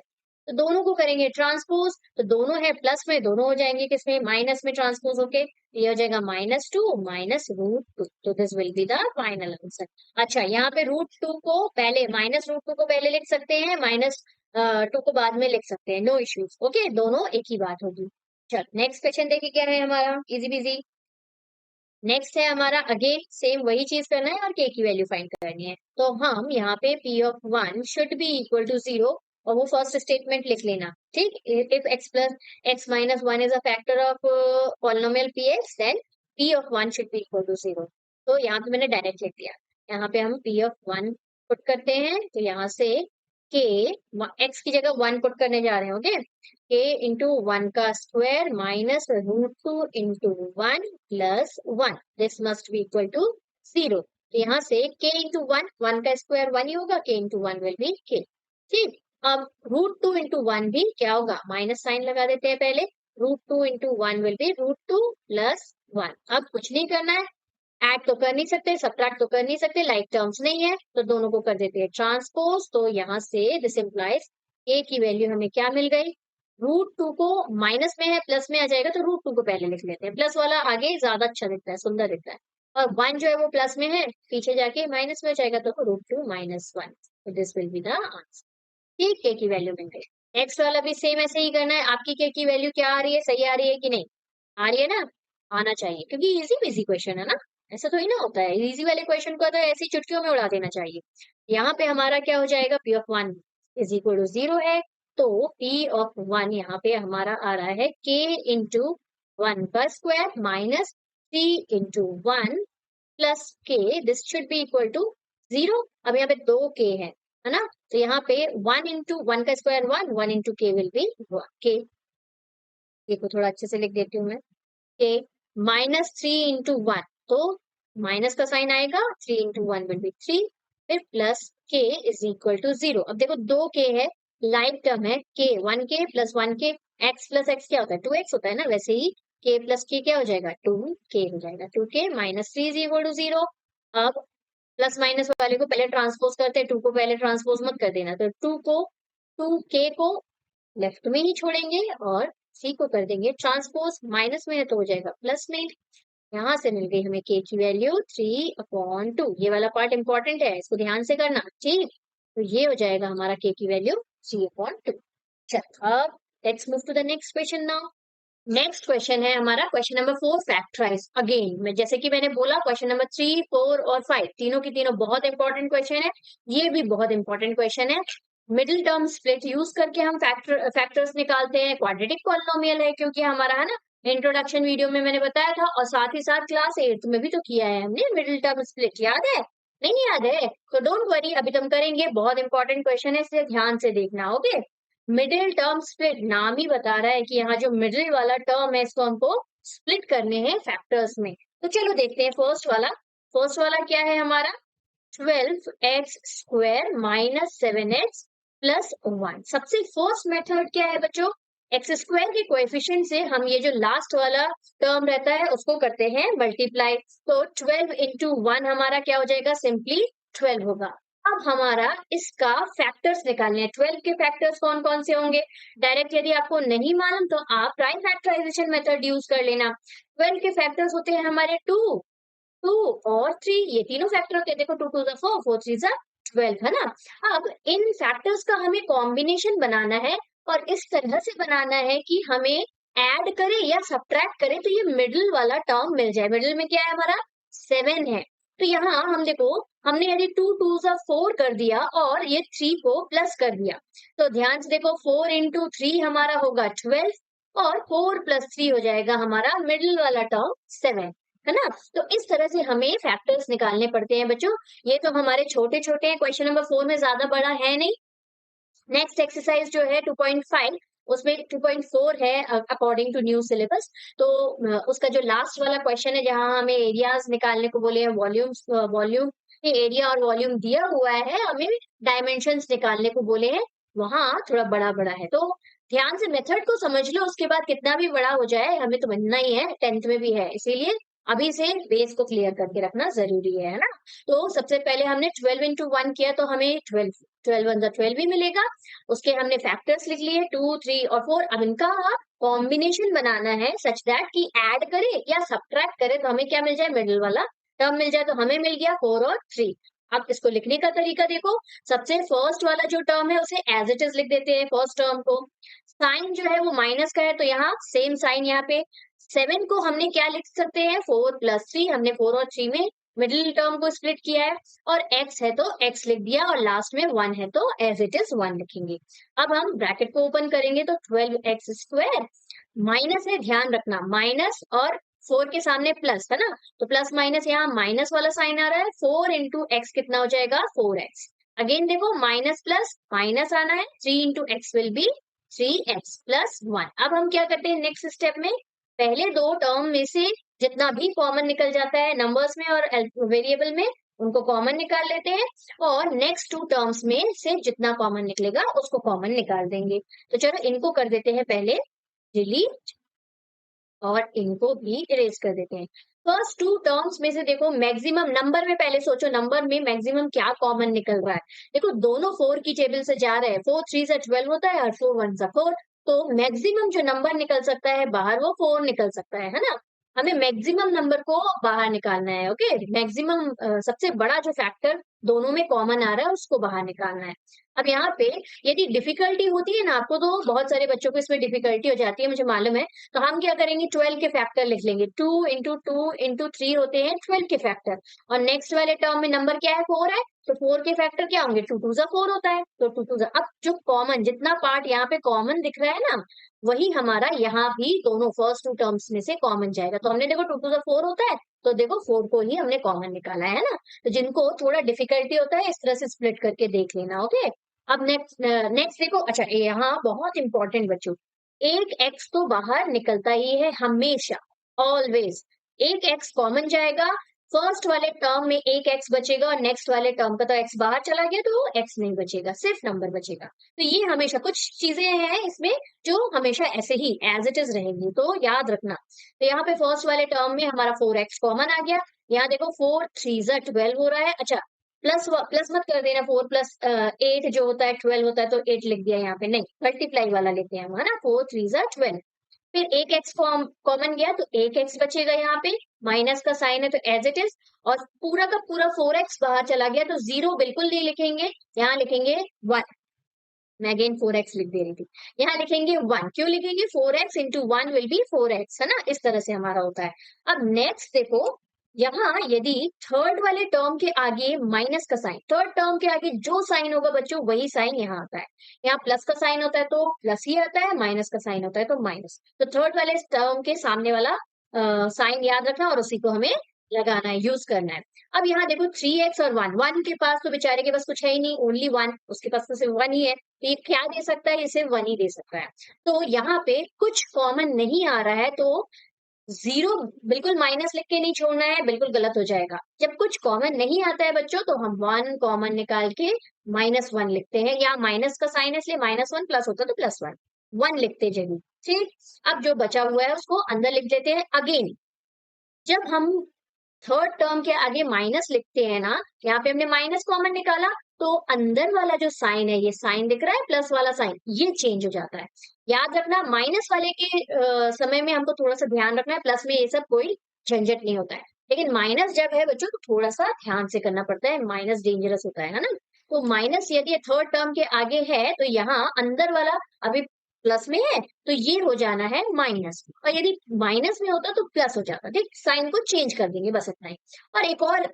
तो दोनों को करेंगे ट्रांसपोज. तो दोनों है प्लस में, दोनों हो जाएंगे किसमें, माइनस में ट्रांसपोज होके. ये हो जाएगा -2 माइनस √2. तो this will be the final answer. अच्छा यहाँ पे √2 को पहले, -√2 को पहले लिख सकते हैं, -2 को बाद में लिख सकते हैं, नो इश्यूज. ओके, दोनों एक ही बात होगी. चल नेक्स्ट क्वेश्चन देखिए क्या है हमारा, इजी बिजी. नेक्स्ट है हमारा अगेन सेम वही चीज करना है और k की वैल्यू फाइंड करनी है. तो हम यहाँ पे p of 1 should be equal to 0, और वो फर्स्ट स्टेटमेंट लिख लेना. ठीक, if x minus 1 is a factor of polynomial px then p of 1 should be equal to 0. तो यहाँ पे मैंने डायरेक्ट लिख दिया। यहाँ पे हम पी ऑफ वन पुट करते हैं, तो यहाँ से के एक्स की जगह वन पुट करने जा रहे हैं। ओके, के इंटू वन का square minus root two into one plus one, this must be equal to zero. तो यहाँ से के इंटू वन, वन का स्क्वायर वन ही होगा, K into one will B के। ठीक, अब रूट टू इंटू वन भी क्या होगा, माइनस साइन लगा देते हैं पहले। Root two into one will be root two plus one. अब कुछ नहीं करना है, ऐड तो कर नहीं सकते, सब्ट्रैक्ट तो कर नहीं सकते, लाइक टर्म्स नहीं है, तो दोनों को कर देते हैं ट्रांसपोज। तो यहाँ से दिस इंप्लाइज ए की वैल्यू हमें क्या मिल गई, रूट टू को माइनस में है प्लस में आ जाएगा, तो रूट टू को पहले लिख लेते हैं, प्लस वाला आगे ज्यादा अच्छा दिखता है, सुंदर दिखता है। और वन जो है वो प्लस में है, पीछे जाके माइनस में हो जाएगा, तो रूट टू माइनस वन। तो this will be the answer. ठीक, के की वैल्यू मिल गई। नेक्स्ट वाला भी सेम ऐसे ही करना है। आपकी के की वैल्यू क्या आ रही है, सही आ रही है कि नहीं, आ रही है ना, आना चाहिए, क्योंकि इजी इजी क्वेश्चन है ना, ऐसा तो ही ना होता है। इजी वाले क्वेश्चन को तो ऐसी चुटकियों में उड़ा देना चाहिए। यहाँ पे हमारा क्या हो जाएगा, P of one is equal to zero है, तो पी ऑफ वन यहाँ पे हमारा आ रहा है के इंटू वन का square minus three into one plus k, this should be equal to zero. अब यहाँ पे दो के है ना, तो यहाँ पे वन इंटू वन का स्क्वायर वन, वन इंटू के विल बी के। देखो थोड़ा अच्छे से लिख देती हूँ मैं, के माइनस थ्री इंटू वन, तो माइनस का साइन आएगा, three into one will B three, फिर प्लस के इज इक्वल टू जीरो। अब देखो दो के है, लाइक टर्म है, के वन के प्लस वन के, एक्स प्लस एक्स क्या होता है, टू एक्स होता है ना, वैसे ही के प्लस के क्या हो जाएगा, टू के हो जाएगा, two K minus three is equal to zero. अब प्लस माइनस वाले को पहले ट्रांसपोज करते हैं, टू को पहले ट्रांसपोज मत कर देना, तो टू के को लेफ्ट में ही छोड़ेंगे और सी को कर देंगे ट्रांसपोज, माइनस में है तो हो जाएगा प्लस में। यहाँ से मिल गई हमें के की वैल्यू थ्री अपॉन टू। ये वाला पार्ट इंपॉर्टेंट है, इसको ध्यान से करना। ठीक, तो ये हो जाएगा हमारा के की वैल्यू थ्री अपॉन टू। चल अब let's move to the next question now. Next question है हमारा question number four, factorise again. मैं जैसे कि मैंने बोला क्वेश्चन नंबर थ्री फोर और फाइव तीनों की तीनों बहुत इंपॉर्टेंट क्वेश्चन है, ये भी बहुत इंपॉर्टेंट क्वेश्चन है। मिडिल टर्म स्प्लिट यूज करके हम फैक्टर्स निकालते हैं। क्वाड्रेटिक पॉलिनोमियल है क्योंकि हमारा, है ना, इंट्रोडक्शन वीडियो में मैंने बताया था, और साथ ही साथ क्लास एट्थ में भी तो किया है हमने मिडिल टर्म स्प्लिट, याद है, नहीं याद है तो डोंट वरी, अभी तुम करेंगे, बहुत इंपॉर्टेंट क्वेश्चन है, इसलिए ध्यान से देखना। ओके, मिडिल टर्म स्प्लिट नाम ही बता रहा है कि यहाँ जो मिडिल वाला टर्म है इसको हमको स्प्लिट करने हैं फैक्टर्स में। तो चलो देखते हैं फर्स्ट वाला क्या है हमारा, 12x square minus 7x plus one. सबसे फर्स्ट मेथड क्या है बच्चों, एक्स स्क्वायर के कोएफिशिएंट से हम ये जो लास्ट वाला टर्म रहता है उसको करते हैं मल्टीप्लाई। तो 12 इंटू वन हमारा क्या हो जाएगा, सिंपली 12 होगा। अब हमारा इसका फैक्टर्स निकालने हैं। 12 के फैक्टर्स कौन कौन से होंगे, डायरेक्ट यदि आपको नहीं मालूम तो आप प्राइम फैक्टराइजेशन मेथड यूज कर लेना। 12 के फैक्टर्स होते हैं हमारे टू, टू और थ्री, ये तीनों फैक्टर होते हैं। देखो two two four, four three 12, है ना। अब इन फैक्टर्स का हमें कॉम्बिनेशन बनाना है, और इस तरह से बनाना है कि हमें ऐड करे या सब्ट्रैक्ट करे तो ये मिडिल वाला टर्म मिल जाए। मिडिल में क्या है हमारा, 7 है। तो यहाँ हम देखो, हमने यदि टू टू सा फोर कर दिया और ये थ्री को प्लस कर दिया, तो ध्यान से देखो, फोर इंटू थ्री हमारा होगा 12, और फोर प्लस थ्री हो जाएगा हमारा मिडिल वाला टर्म 7, है ना। तो इस तरह से हमें फैक्टर्स निकालने पड़ते हैं बच्चों। ये तो हमारे छोटे छोटे हैं, क्वेश्चन नंबर फोर में ज्यादा बड़ा है नहीं। नेक्स्ट एक्सरसाइज जो है 2.5, उसमें 2.4 है अकॉर्डिंग टू न्यू सिलेबस। तो उसका जो लास्ट वाला क्वेश्चन है जहां हमें एरियाज निकालने को बोले हैं, वॉल्यूम एरिया और वॉल्यूम दिया हुआ है, हमें डायमेंशंस निकालने को बोले हैं, वहां थोड़ा बड़ा बड़ा है। तो ध्यान से मेथड को समझ लो, उसके बाद कितना भी बड़ा हो जाए हमें तो बनना ही है, 10th में भी है, इसीलिए अभी से बेस को क्लियर करके रखना जरूरी है ना। तो सबसे पहले हमने 12 इंटू वन किया तो हमें 12 वन 12 ही मिलेगा। उसके हमने फैक्टर्स लिख लिए 2 3 और 4। अब इनका कॉम्बिनेशन बनाना है सच दैट कि ऐड करे या सब्ट्रैक्ट करे तो हमें क्या मिल जाए, मिडिल वाला टर्म मिल जाए। तो हमें मिल गया 4 और 3। अब इसको लिखने का तरीका देखो, सबसे फर्स्ट वाला जो टर्म है उसे एज इट इज लिख देते हैं फर्स्ट टर्म को। साइन जो है वो माइनस का है तो यहाँ सेम साइन, यहाँ पे 7 को हमने क्या लिख सकते हैं, 4 प्लस 3, हमने 4 और 3 में मिडिल टर्म को स्प्लिट किया है, और x है तो x लिख दिया, और लास्ट में 1 है तो एज इट इज 1 लिखेंगे। अब हम ब्रैकेट को ओपन करेंगे तो 12x स्क्वायर माइनस है, ध्यान रखना माइनस और 4 के सामने प्लस है ना, तो प्लस माइनस यहाँ माइनस वाला साइन आ रहा है, 4 इंटू एक्स कितना हो जाएगा 4x। अगेन देखो माइनस प्लस माइनस आना है, 3 into X will be 3x plus 1। अब हम क्या करते हैं नेक्स्ट स्टेप में, पहले दो टर्म में से जितना भी कॉमन निकल जाता है नंबर्स में और वेरिएबल में, उनको कॉमन निकाल लेते हैं, और नेक्स्ट टू टर्म्स में से जितना कॉमन निकलेगा उसको कॉमन निकाल देंगे। तो चलो इनको कर देते हैं पहले डिलीट, और इनको भी इरेज कर देते हैं। फर्स्ट टू टर्म्स में से देखो मैक्सिमम नंबर में, पहले सोचो नंबर में मैक्सिमम क्या कॉमन निकल रहा है। देखो दोनों 4 की टेबल से जा रहे हैं, 4 3 से 12 होता है और 4 1 से 4, तो मैक्सिमम जो नंबर निकल सकता है बाहर वो 4 निकल सकता है ना। हमें मैक्सिमम नंबर को बाहर निकालना है। ओके, मैक्सिमम सबसे बड़ा जो फैक्टर दोनों में कॉमन आ रहा है उसको बाहर निकालना है। अब यहाँ पे यदि डिफिकल्टी होती है ना आपको, तो बहुत सारे बच्चों को इसमें डिफिकल्टी हो जाती है, मुझे मालूम है, तो हम क्या करेंगे 12 के फैक्टर लिख लेंगे। 2 इंटू 3 होते हैं 12 के फैक्टर, और नेक्स्ट वाले टर्म में नंबर क्या है 4 है, तो 4 के फैक्टर क्या होंगे 2 2 4 होता है, तो 2 2 अब जो कॉमन जितना पार्ट यहाँ पे कॉमन दिख रहा है ना, वही हमारा यहाँ भी दोनों फर्स्ट टू टर्म्स में से कॉमन जाएगा। तो हमने देखो 2 2 4 होता है, तो देखो 4 को ही हमने कॉमन निकाला है ना। तो जिनको थोड़ा डिफिकल्टी होता है इस तरह से स्प्लिट करके देख लेना। ओके, अब नेक्स्ट देखो, अच्छा यहाँ बहुत इंपॉर्टेंट बच्चों, एक एक्स तो बाहर निकलता ही है हमेशा, ऑलवेज एक एक्स कॉमन जाएगा। फर्स्ट वाले टर्म में एक एक्स बचेगा और नेक्स्ट वाले टर्म का तो एक्स बाहर चला गया, तो एक्स नहीं बचेगा, सिर्फ नंबर बचेगा। तो ये हमेशा कुछ चीजें हैं इसमें जो हमेशा ऐसे ही एज इट इज रहेंगी, तो याद रखना। तो यहाँ पे फर्स्ट वाले टर्म में हमारा 4x कॉमन आ गया। यहाँ देखो 4 3 12 हो रहा है। अच्छा, प्लस प्लस मत कर देना, 4 प्लस 8 जो होता है 12 होता है, तो 8 लिख दिया यहाँ पे, नहीं मल्टीप्लाई वाला लेते हैं हम, है ना। 4 3 12, फिर एक एक्स कॉमन गया तो एक एक्स बचेगा यहाँ पे, माइनस का साइन है तो एज इट इज, और पूरा का पूरा 4x बाहर चला गया तो जीरो बिल्कुल नहीं लिखेंगे, यहाँ लिखेंगे 1। मैं अगेन 4x लिख दे रही थी, यहाँ लिखेंगे 1। क्यों लिखेंगे 4x into 1 will be 4x, है ना, इस तरह से हमारा होता है। अब नेक्स्ट देखो, यहाँ यदि थर्ड वाले टर्म के आगे माइनस का साइन, थर्ड टर्म के आगे जो साइन होगा बच्चों वही साइन यहाँ आता है। यहाँ प्लस का साइन होता है तो प्लस ही आता है, माइनस का साइन होता है तो माइनस। तो थर्ड वाले टर्म के सामने वाला साइन याद रखना और उसी को हमें लगाना है, यूज करना है। अब यहाँ देखो 3x और 1, 1 के पास तो बेचारे के पास कुछ है ही नहीं, ओनली 1, उसके पास तो सिर्फ 1 ही है, तो ये क्या दे सकता है, ये सिर्फ 1 ही दे सकता है। तो यहाँ पे कुछ कॉमन नहीं आ रहा है, तो जीरो बिल्कुल माइनस लिख के नहीं छोड़ना है, बिल्कुल गलत हो जाएगा। जब कुछ कॉमन नहीं आता है बच्चों तो हम 1 कॉमन निकाल के -1 लिखते हैं, या माइनस का साइन है इसलिए -1, प्लस होता तो +1, 1 लिखते जरूर। ठीक, अब जो बचा हुआ है उसको अंदर लिख देते हैं। अगेन जब हम थर्ड टर्म के आगे माइनस लिखते हैं ना, यहाँ पे हमने माइनस कॉमन निकाला, तो अंदर वाला जो साइन है, ये साइन दिख रहा है प्लस वाला साइन, ये चेंज हो जाता है। याद रखना माइनस वाले के समय में हमको थोड़ा सा ध्यान रखना है, प्लस में ये सब कोई झंझट नहीं होता है, लेकिन माइनस जब है बच्चों तो थोड़ा सा ध्यान से करना पड़ता है, माइनस डेंजरस होता है ना। तो माइनस यदि थर्ड टर्म के आगे है तो यहाँ अंदर वाला अभी प्लस में है तो ये हो जाना है माइनस, और यदि माइनस में होता तो प्लस हो जाता। ठीक, साइन को चेंज कर देंगे, बस इतना ही। और एक और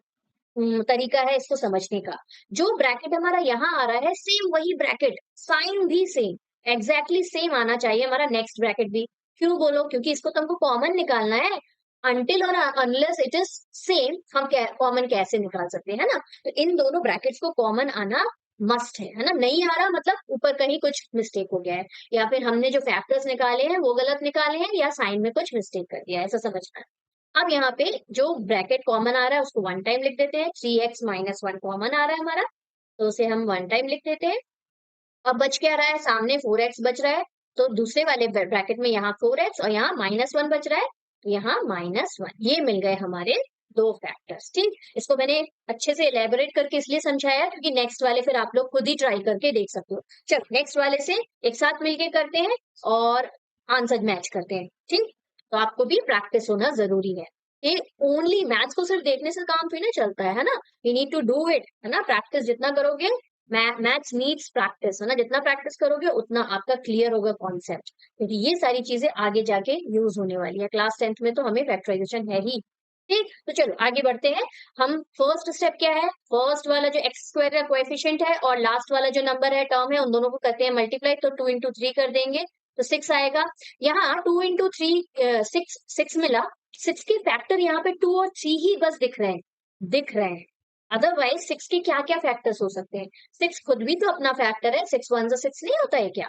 तरीका है इसको समझने का, जो ब्रैकेट हमारा यहाँ आ रहा है सेम वही ब्रैकेट, साइन भी सेम, एग्जैक्टली सेम आना चाहिए हमारा नेक्स्ट ब्रैकेट भी। क्यों बोलो, क्योंकि इसको तुमको कॉमन निकालना है, अनटिल और अनलेस इट इज सेम हम कॉमन कैसे निकाल सकते हैं ना। तो इन दोनों ब्रैकेट्स को कॉमन आना मस्ट है ना, नहीं आ रहा मतलब ऊपर कहीं कुछ मिस्टेक हो गया है, या फिर हमने जो फैक्टर्स निकाले हैं वो गलत निकाले हैं, या साइन में कुछ मिस्टेक कर दिया है, ऐसा समझना है। अब यहाँ पे जो ब्रैकेट कॉमन आ रहा है उसको 1 टाइम लिख देते हैं, 3x - 1 कॉमन आ रहा है हमारा, तो उसे हम 1 टाइम लिख देते हैं। अब बच क्या रहा है, सामने 4x बच रहा है, तो दूसरे वाले ब्रैकेट में यहाँ 4x और यहाँ -1 बच रहा है, तो यहाँ -1, ये मिल गए हमारे दो फैक्टर्स। ठीक, इसको मैंने अच्छे से एलेबोरेट करके इसलिए समझाया क्योंकि नेक्स्ट वाले फिर आप लोग खुद ही ट्राई करके देख सकते हो। चलो नेक्स्ट वाले से एक साथ मिलके करते हैं और आंसर मैच करते हैं। ठीक, तो आपको भी प्रैक्टिस होना जरूरी है, ये ओनली मैथ्स को सिर्फ देखने से काम फिर ना चलता है ना, you need to do it, है ना। प्रैक्टिस जितना करोगे, मैथ्स नीड्स प्रैक्टिस, है ना, जितना प्रैक्टिस करोगे उतना आपका क्लियर होगा कॉन्सेप्ट, क्योंकि ये सारी चीजें आगे जाके यूज होने वाली है। क्लास 10th में तो हमें फैक्टराइजेशन है ही। ठीक, तो चलो आगे बढ़ते हैं। हम फर्स्ट स्टेप क्या है, फर्स्ट वाला जो एक्स स्क्वायर का कोएफिशिएंट है और लास्ट वाला जो नंबर है टर्म है, उन दोनों को करते हैं मल्टीप्लाई, तो 2 इंटू 3 कर देंगे तो 6 आएगा। यहाँ 2 इंटू 3 6 मिला, 6 के फैक्टर यहाँ पे 2 और 3 ही बस दिख रहे हैं। अदरवाइज 6 के क्या क्या फैक्टर्स हो सकते हैं? 6 खुद भी तो अपना फैक्टर है, 6 1 6 नहीं होता है क्या?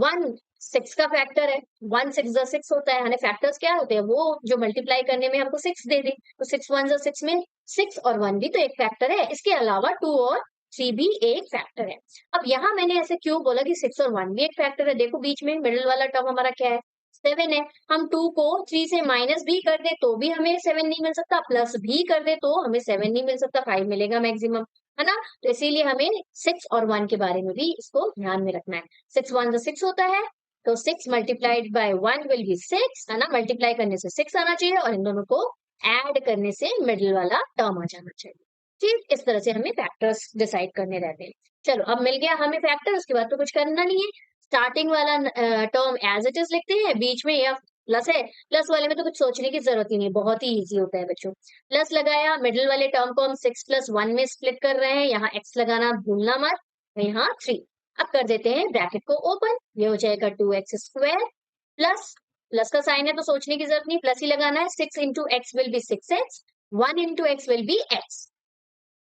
1 6 का फैक्टर है, 1 6 6 होता है। यानी फैक्टर्स क्या होते हैं? वो जो मल्टीप्लाई करने में हमको 6 दे दे, तो 6 1 6 में 6 और 1 भी तो एक फैक्टर है। इसके अलावा 2 और 3 भी एक फैक्टर है। अब यहाँ मैंने ऐसे क्यों बोला कि 6 और 1 भी एक फैक्टर है? देखो बीच में मिडिल वाला टर्म हमारा क्या है? 7 है। हम 2 को 3 से माइनस भी कर दे तो भी हमें 7 नहीं मिल सकता, प्लस भी कर दे तो हमें 7 नहीं मिल सकता, 5 मिलेगा मैक्सिमम, है ना? तो इसीलिए हमें 6 और 1 के बारे में भी इसको ध्यान में रखना है। 6 1 6 होता है, तो 6 मल्टीप्लाइड बाय 1 विल बी 6, है ना? मल्टीप्लाई करने से 6 आना चाहिए और इन दोनों को ऐड करने से मिडिल वाला टर्म आ जाना चाहिए। ठीक इस तरह से हमें फैक्टर्स डिसाइड करने रहते हैं। चलो अब मिल गया हमें फैक्टर, उसके बाद तो कुछ करना नहीं है। स्टार्टिंग वाला टर्म एज इट इज लिखते हैं, बीच में या प्लस है, प्लस वाले में तो कुछ सोचने की जरूरत ही नहीं, बहुत ही इजी होता है बच्चों। प्लस लगाया, मिडिल वाले टर्म को हम 6 + 1 में स्प्लिट कर रहे हैं, यहाँ x लगाना भूलना मत, यहाँ 3। अब कर देते हैं ब्रैकेट को ओपन, ये हो जाएगा 2x² प्लस, प्लस का साइन है तो सोचने की जरूरत नहीं, प्लस ही लगाना है। 6 × x will be 6x, 1 × x will be x,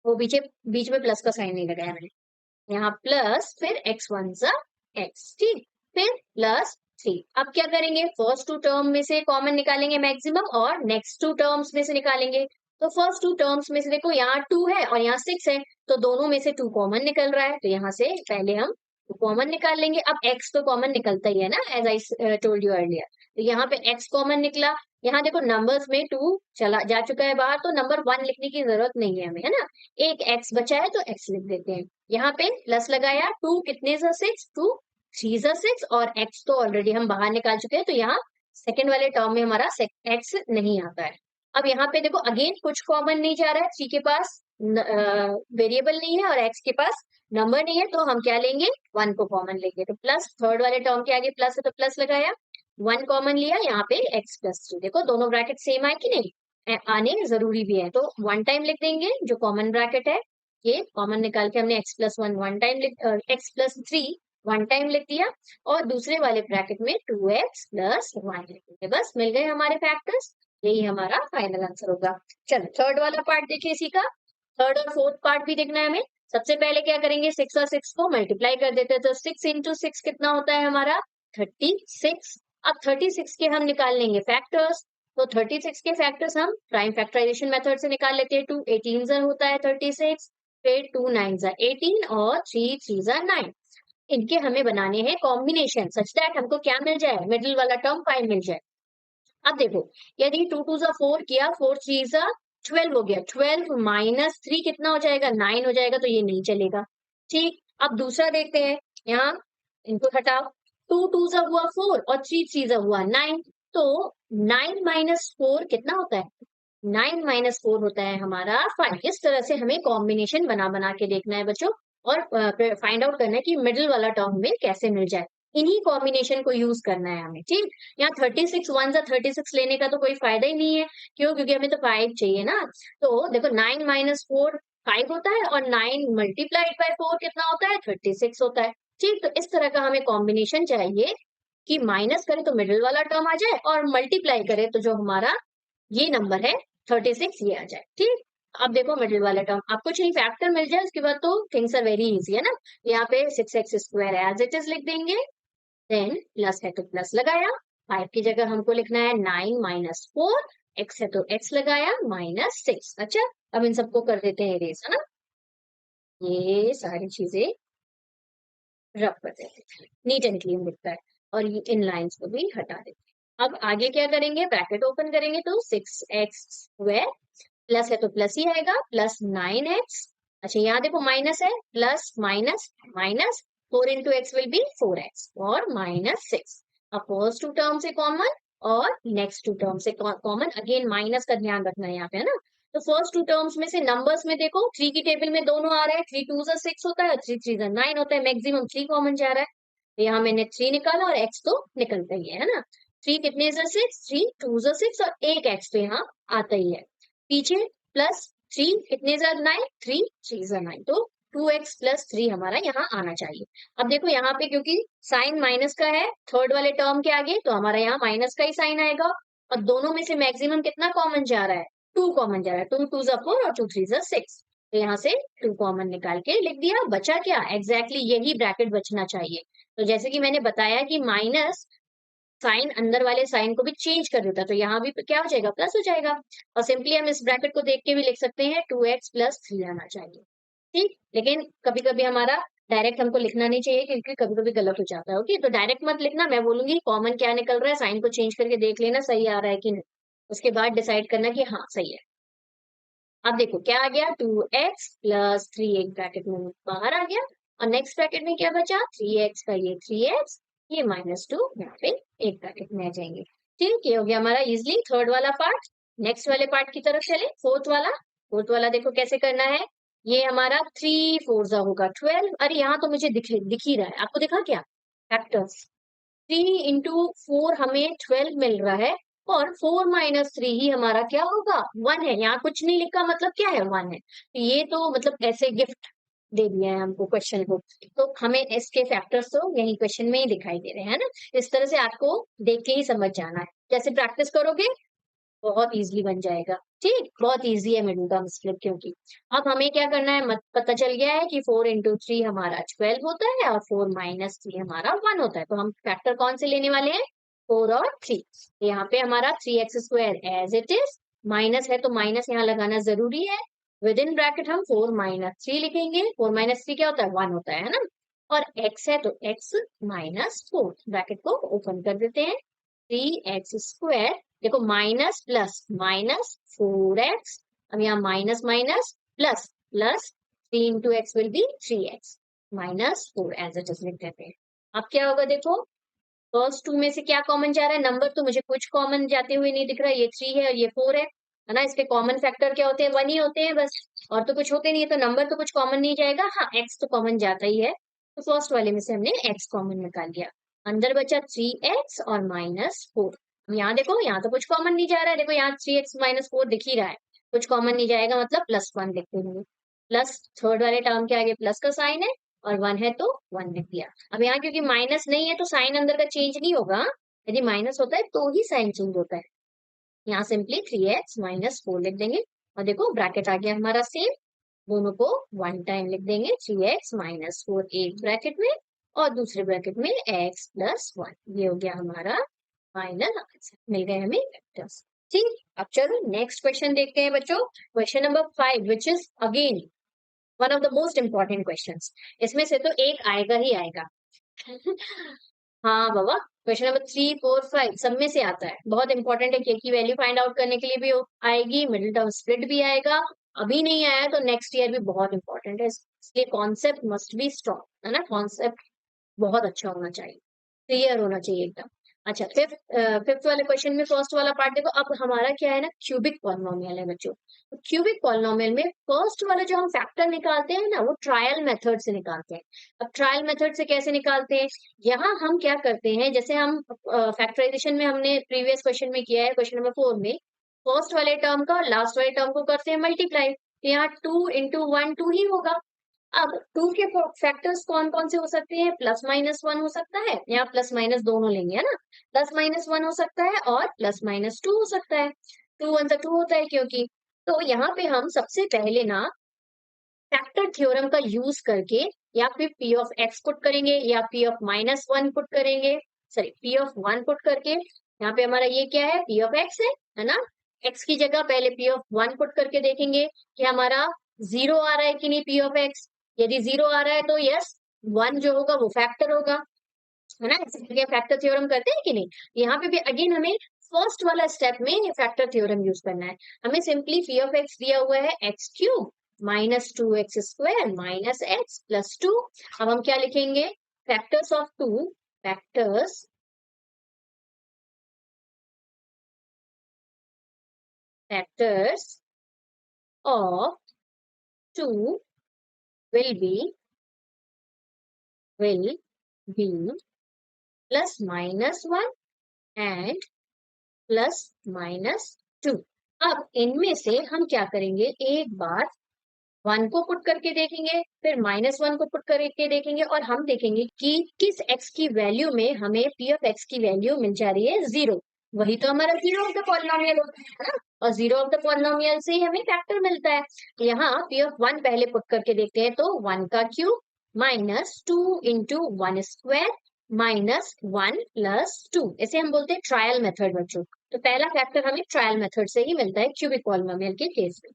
वो बीच बीच में प्लस का साइन नहीं लगाया मैंने, यहाँ प्लस फिर x 1 x, ठीक, फिर प्लस 3। अब क्या करेंगे? फर्स्ट टू टर्म में से कॉमन निकालेंगे मैक्सिमम और नेक्स्ट टू टर्म्स में से निकालेंगे। तो फर्स्ट टू टर्म्स में से देखो यहाँ 2 है और यहाँ 6 है, तो दोनों में से 2 कॉमन निकल रहा है, तो यहाँ से पहले हम कॉमन निकाल लेंगे। अब x तो कॉमन निकलता ही है ना, as I told you earlier. तो यहाँ पे x कॉमन निकला। यहाँ देखो नंबर्स में 2 चला जा चुका है बाहर, तो नंबर 1 लिखने की जरूरत नहीं है हमें, है ना? एक x बचा है तो x लिख देते हैं। यहाँ पे प्लस लगाया, 2 कितने सा 6, 2 3 सा 6 और x तो ऑलरेडी हम बाहर निकाल चुके हैं, तो यहाँ सेकंड वाले टर्म में हमारा x नहीं आता है। अब यहाँ पे देखो अगेन कुछ कॉमन नहीं जा रहा है, 3 के पास वेरिएबल नहीं है और x के पास नंबर नहीं है, तो हम क्या लेंगे? 1 को कॉमन लेंगे। तो प्लस थर्ड वाले टर्म के आगे प्लस है तो प्लस लगाया, 1 कॉमन लिया, यहाँ पे x + 3। देखो दोनों ब्रैकेट सेम आए कि नहीं? आने जरूरी भी है, तो 1 टाइम लिख देंगे जो कॉमन ब्रैकेट है, ये कॉमन निकाल के हमने x + 1 1 टाइम x + 3 1 टाइम लिख दिया, और दूसरे वाले ब्रैकेट में 2x + 1 लिख देंगे। बस मिल गए हमारे फैक्टर्स, यही हमारा फाइनल आंसर होगा। चलो थर्ड वाला पार्ट देखिए इसी का, थर्ड और फोर्थ पार्ट भी देखना है हमें। सबसे पहले क्या करेंगे? 6 और 6 को मल्टीप्लाई कर देते हैं, तो 6 × 6 कितना होता है हमारा? 36। अब 36 के हम निकाल लेंगे फैक्टर्स, तो 36 के फैक्टर्स हम प्राइम फैक्टराइजेशन मेथड से निकाल लेते हैं। 2 18 होता है 36, फिर 2 9 18 और 3 3 9। इनके हमें बनाने हैं कॉम्बिनेशन सच दैट हमको क्या मिल जाए? मिडिल वाला टर्म 5 मिल जाए। अब देखो, यदि 2 2 4 किया, 4 3 12 हो गया, 12 - 3 कितना हो जाएगा? 9 हो जाएगा, तो ये नहीं चलेगा। ठीक, अब दूसरा देखते हैं, यहाँ इनको हटाओ, 2 2 हुआ 4 और 3 3 हुआ 9, तो 9 - 4 कितना होता है? 9 - 4 होता है हमारा 5। इस तरह से हमें कॉम्बिनेशन बना बना के देखना है बच्चों, और फाइंड आउट करना है कि मिडिल वाला टर्म में कैसे मिल जाए। इन्हीं कॉम्बिनेशन को यूज करना है हमें, ठीक। यहाँ 36 1 36 लेने का तो कोई फायदा ही नहीं है, क्यों? क्योंकि हमें तो 5 चाहिए ना। तो देखो 9 - 4 5 होता है, और 9 मल्टीप्लाइड बाय 4 कितना होता है? 36 होता है। ठीक, तो इस तरह का हमें कॉम्बिनेशन चाहिए कि माइनस करें तो मिडिल वाला टर्म आ जाए, और मल्टीप्लाई करें तो जो हमारा ये नंबर है 36 ये आ जाए। ठीक, अब देखो मिडिल वाला टर्म आपको चाहिए फैक्टर मिल जाए, उसके बाद तो थिंग्स आर वेरी इजी, है ना? यहाँ पे 6x² एज इट इज लिख देंगे, देन प्लस है तो प्लस लगाया, 5 की जगह हमको लिखना है 9 - 4, x है तो x लगाया, -6। अच्छा, अब इन सबको कर देते हैं इरेज, है ना? ये सारी चीजें रब कर देते हैं, नीट एंड क्लीन दिखता है, और ये इन लाइंस को भी हटा देते हैं। अब आगे क्या करेंगे? ब्रैकेट ओपन करेंगे, तो 6x² प्लस है तो प्लस ही आएगा, प्लस 9x। अच्छा यहाँ देखो माइनस है, plus minus minus, 4 × x will be 4x और -6। अब फर्स्ट टू टर्म से कॉमन और नेक्स्ट टू टर्म से कॉमन, अगेन माइनस का ध्यान रखना है यहाँ पे, है ना? तो फर्स्ट टू टर्म्स में से नंबर्स में देखो 3 की टेबल में दोनों आ रहा है, 3 2 6 होता है, 3 3 9 होता है, मैक्सिमम 3 कॉमन जा रहा है, तो यहाँ मैंने 3 निकाला और x तो निकलता ही है ना? 3 कितने 6, 3 2 6 और एक x तो यहाँ आता ही है। पीछे प्लस 3 कितने 9, 3 3 9, तो 2x + 3 हमारा यहाँ आना चाहिए। अब देखो यहाँ पे क्योंकि साइन माइनस का है थर्ड वाले टर्म के आगे, तो हमारा यहाँ माइनस का ही साइन आएगा, और दोनों में से मैक्सिमम कितना कॉमन जा रहा है, 2 कॉमन जा रहा है, 2 2 4 और 2 3 6। तो यहाँ से 2 कॉमन निकाल के लिख दिया, बचा क्या, एग्जैक्टली यही ब्रैकेट बचना चाहिए। तो जैसे कि मैंने बताया कि माइनस साइन अंदर वाले साइन को भी चेंज कर देता है, तो यहाँ भी क्या हो जाएगा, प्लस हो जाएगा। और सिंपली हम इस ब्रैकेट को देख के भी लिख सकते हैं 2x प्लस 3 आना चाहिए। ठीक, लेकिन कभी कभी हमारा डायरेक्ट हमको लिखना नहीं चाहिए क्योंकि कभी कभी गलत हो जाता है। ओके, तो डायरेक्ट मत लिखना, मैं बोलूंगी कॉमन क्या निकल रहा है, साइन को चेंज करके देख लेना सही आ रहा है कि नहीं, उसके बाद डिसाइड करना कि हाँ सही है। अब देखो क्या आ गया, 2x प्लस 3 एक ब्रैकेट में बाहर आ गया, और नेक्स्ट ब्रैकेट में क्या बचा, 3x का ये 3x, ये -2 यहाँ पे एक ब्रैकेट में आ जाएंगे। ठीक, ये हो गया हमारा इजिली थर्ड वाला पार्ट। नेक्स्ट वाले पार्ट की तरफ चले, फोर्थ वाला। फोर्थ वाला देखो कैसे करना है, ये हमारा 3 4 जा होगा 12। अरे यहाँ तो मुझे दिख ही रहा है, आपको दिखा क्या, फैक्टर्स 3 इंटू 4 हमें 12 मिल रहा है, और 4 माइनस 3 ही हमारा क्या होगा, 1 है। यहाँ कुछ नहीं लिखा, मतलब क्या है, 1 है। तो ये तो मतलब ऐसे गिफ्ट दे दिया है हमको क्वेश्चन को, तो हमें इसके फैक्टर्स तो यही क्वेश्चन में ही दिखाई दे रहे हैं ना। इस तरह से आपको देख के ही समझ जाना है, जैसे प्रैक्टिस करोगे बहुत इजीली बन जाएगा। ठीक, बहुत इजी है मिडिल टर्म स्प्लिट, क्योंकि अब हमें क्या करना है, पता चल गया है कि 4 इंटू 3 हमारा 12 होता है, और 4 माइनस 3 हमारा 1 होता है। तो हम फैक्टर कौन से लेने वाले हैं, 4 और 3। यहाँ पे हमारा 3x² as it is, minus है तो माइनस यहाँ लगाना जरूरी है। विद इन ब्रैकेट हम 4 माइनस 3 लिखेंगे, 4 माइनस 3 क्या होता है, 1 होता है ना। और x है तो x माइनस 4, ब्रैकेट को ओपन कर देते हैं। 3x², देखो माइनस प्लस माइनस 4x, अब यहाँ minus minus plus plus, 3 into X will be 3x minus 4 as it is लिख देते हैं। अब क्या होगा, देखो फर्स्ट टू में से क्या कॉमन जा रहा है, नंबर तो मुझे कुछ कॉमन जाते हुए नहीं दिख रहा है, ये 3 है और ये 4 है ना। इसके कॉमन फैक्टर क्या होते हैं, 1 ही होते हैं बस, और तो कुछ होते नहीं है, तो नंबर तो कुछ कॉमन नहीं जाएगा। हाँ, x तो कॉमन जाता ही है, तो फर्स्ट वाले में से हमने x कॉमन निकाल लिया। अंदर बचा 3x और -4। यहाँ देखो, यहाँ तो कुछ कॉमन नहीं जा रहा है, देखो यहाँ 3x -4 दिख ही रहा है, कुछ कॉमन नहीं जाएगा, मतलब +1 लिख देंगे। प्लस थर्ड वाले टर्म के आगे प्लस का साइन है, और 1 है तो 1 लिख दिया। अब यहाँ क्योंकि माइनस नहीं है तो साइन अंदर का चेंज नहीं होगा, यदि माइनस होता है तो ही साइन चेंज होता है। यहाँ सिंपली 3x -4 लिख देंगे, और देखो ब्रैकेट आ गया हमारा सेम, दोनों को 1 टाइम लिख देंगे, 3x -4 एक ब्रैकेट में, और दूसरे ब्रैकेट में x प्लस 1। ये हो गया हमारा फाइनल आंसर, मिल गए हमें वेक्टर्स। ठीक, अब चलो नेक्स्ट क्वेश्चन देखते हैं बच्चों, question number 5, which is again one of the most important questions. इसमें से तो एक आएगा ही आएगा। हाँ बाबा, क्वेश्चन नंबर 3 4 5 सब में से आता है, बहुत इंपॉर्टेंट है, के की वैल्यू फाइंड आउट करने के लिए भी आएगी, मिडिल टर्म स्प्लिट भी आएगा। अभी नहीं आया तो नेक्स्ट ईयर भी बहुत इंपॉर्टेंट है, इसलिए कॉन्सेप्ट मस्ट बी स्ट्रॉन्ग, है ना। कॉन्सेप्ट बहुत अच्छा होना चाहिए, क्लियर होना चाहिए एकदम। अच्छा, फिफ्थ वाले क्वेश्चन में फर्स्ट वाला पार्ट देखो, अब हमारा क्या है ना, क्यूबिक पॉलिनोमियल है बच्चों। तो क्यूबिक पॉलिनोमियल में फर्स्ट वाला जो हम फैक्टर निकालते हैं ना, वो ट्रायल मेथड से निकालते हैं। अब ट्रायल मेथड से कैसे निकालते हैं, यहाँ हम क्या करते हैं, जैसे हम फैक्टराइजेशन में हमने प्रीवियस क्वेश्चन में किया है, क्वेश्चन नंबर 4 में फर्स्ट वाले टर्म का लास्ट वाले टर्म को करते हैं मल्टीप्लाई, तो यहाँ 2 इंटू 1 2 ही होगा। अब 2 के फैक्टर्स कौन कौन से हो सकते हैं, +-1 हो सकता है, यहाँ प्लस माइनस दोनों लेंगे, है ना। +-1 हो सकता है और +-2 हो सकता है, 2 1 2 होता है क्योंकि। तो यहाँ पे हम सबसे पहले ना फैक्टर थ्योरम का यूज करके, या फिर p ऑफ x पुट करेंगे, या p ऑफ -1 पुट करेंगे, सॉरी p ऑफ 1 पुट करके, यहाँ पे हमारा ये क्या है, p ऑफ x है ना। x की जगह पहले p ऑफ 1 पुट करके देखेंगे कि हमारा 0 आ रहा है कि नहीं p ऑफ x। यदि 0 आ रहा है तो यस, 1 जो होगा वो फैक्टर होगा, है ना। इसी करके फैक्टर थ्योरम करते हैं कि नहीं। यहाँ पे भी अगेन हमें फर्स्ट वाला स्टेप में फैक्टर थ्योरम यूज करना है। हमें सिंपली पी ऑफ एक्स दिया हुआ है x³ -2x² -x + 2। अब हम क्या लिखेंगे, factors of 2, factors factors of 2 will be +-1 and +-2। अब इनमें से हम क्या करेंगे, एक बार 1 को पुट करके देखेंगे, फिर -1 को पुट करके देखेंगे, और हम देखेंगे कि किस x की वैल्यू में हमें p ऑफ x की वैल्यू मिल जा रही है 0। वही तो हमारा जीरो ऑफ द पॉलिनोमियल होता है ना, और जीरो ऑफ द पॉलिनोमियल से ही हमें फैक्टर मिलता है। तो यहाँ पी ऑफ वन पहले पुट करके देखते हैं, तो वन का cube minus two into one square minus one plus two, इसे हम बोलते हैं ट्रायल मेथड बच्चों। तो पहला फैक्टर हमें ट्रायल मेथड से ही मिलता है क्यूबिक पॉलिनोमियल के केस में।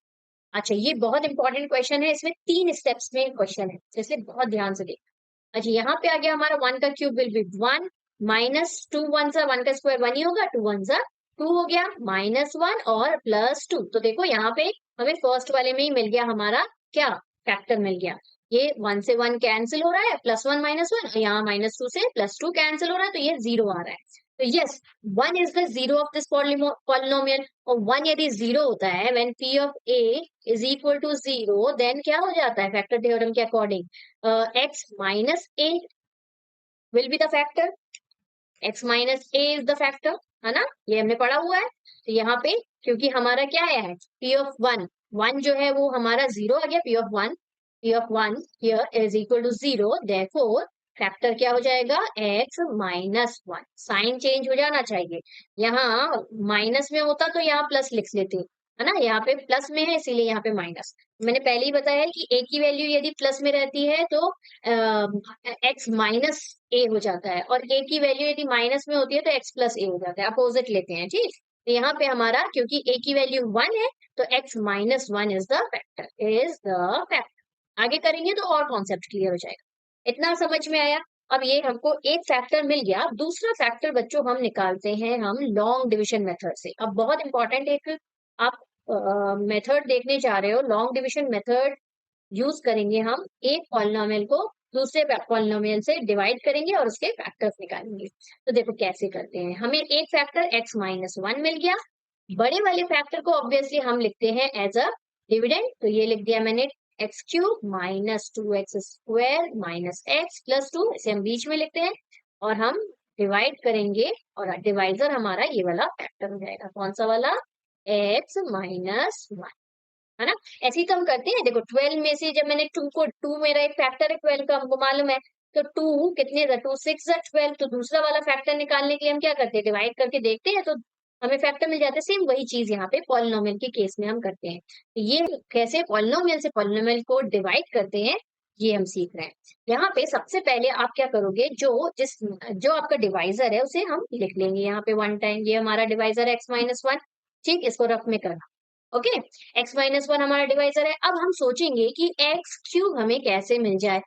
अच्छा, ये बहुत इंपॉर्टेंट क्वेश्चन है, इसमें 3 स्टेप्स में क्वेश्चन है, तो इसलिए बहुत ध्यान से देखना। अच्छा, यहाँ पे आ गया हमारा वन का cube will be one minus two one सा वन का स्क्वायर वन ही होगा, टू वन सा टू हो गया माइनस वन और प्लस टू। तो देखो यहाँ पे हमें फर्स्ट वाले में ही मिल गया हमारा क्या फैक्टर मिल गया। ये वन से वन कैंसिल हो रहा है, प्लस वन माइनस वन, यहाँ माइनस टू से प्लस टू कैंसिल हो रहा है, तो ये जीरो आ रहा है। तो yes, one is the zero of this polynomial. और वन यदि जीरो होता है when P of A is equal to zero, then क्या हो जाता है फैक्टर थ्योरम के according x minus a will be the factor, x minus a is the factor, है ना, ये हमने पढ़ा हुआ है। तो यहाँ पे क्योंकि हमारा क्या है p of वन, वन जो है वो हमारा जीरो आ गया, p of one here is equal to zero, therefore factor क्या हो जाएगा x minus one, sign change हो जाना चाहिए। यहाँ माइनस में होता तो यहाँ प्लस लिख लेते, है ना, यहाँ पे प्लस में है इसीलिए यहाँ पे माइनस। मैंने पहले ही बताया है कि a की वैल्यू यदि प्लस में रहती है तो x माइनस a हो जाता है, और a की वैल्यू यदि माइनस में होती है तो x प्लस a हो जाता है, अपोजिट लेते हैं। ठीक, तो यहाँ पे हमारा क्योंकि a की वैल्यू वन है तो x minus one is the factor. आगे करेंगे तो और कॉन्सेप्ट क्लियर हो जाएगा। इतना समझ में आया। अब ये हमको एक फैक्टर मिल गया, अब दूसरा फैक्टर बच्चों हम निकालते हैं हम लॉन्ग डिविजन मेथड से। अब बहुत इंपॉर्टेंट एक आप मेथड देखने जा रहे हो, लॉन्ग डिविजन मेथड यूज करेंगे हम, एक पॉलिनोमियल को दूसरे पॉलिनोमियल से डिवाइड करेंगे और उसके फैक्टर्स निकालेंगे। तो देखो कैसे करते हैं। हमें एक फैक्टर x माइनस वन मिल गया, बड़े वाले फैक्टर को ऑब्वियसली हम लिखते हैं एज अ डिविडेंड, तो ये लिख दिया मैंने x cube minus two X square minus x plus to, इसे हम बीच में लिखते हैं और हम डिवाइड करेंगे, और डिवाइजर हमारा ये वाला फैक्टर हो जाएगा, कौन सा वाला, एक्स माइनस वन, है ना। ऐसे ही तो हम करते हैं। देखो 12 में से जब मैंने टू को, टू मेरा एक फैक्टर है 12 का हमको मालूम है, तो टू कितने टू सिक्स 12, तो दूसरा वाला फैक्टर निकालने के लिए हम क्या करते हैं, डिवाइड करके देखते हैं तो हमें फैक्टर मिल जाता है। सेम वही चीज यहाँ पे पॉलिनोमियल के केस में हम करते हैं। तो ये कैसे पॉलिनोमियल से पॉलिनोमियल को डिवाइड करते हैं ये हम सीख रहे हैं। यहाँ पे सबसे पहले आप क्या करोगे, जो आपका डिवाइजर है उसे हम लिख लेंगे यहाँ पे वन टाइम, ये हमारा डिवाइजर है एक्स माइनस वन। ठीक, इसको रफ में करना। ओके, एक्स माइनस वन हमारा डिवाइजर है। अब हम सोचेंगे कि एक्स क्यूब हमें कैसे मिल जाए,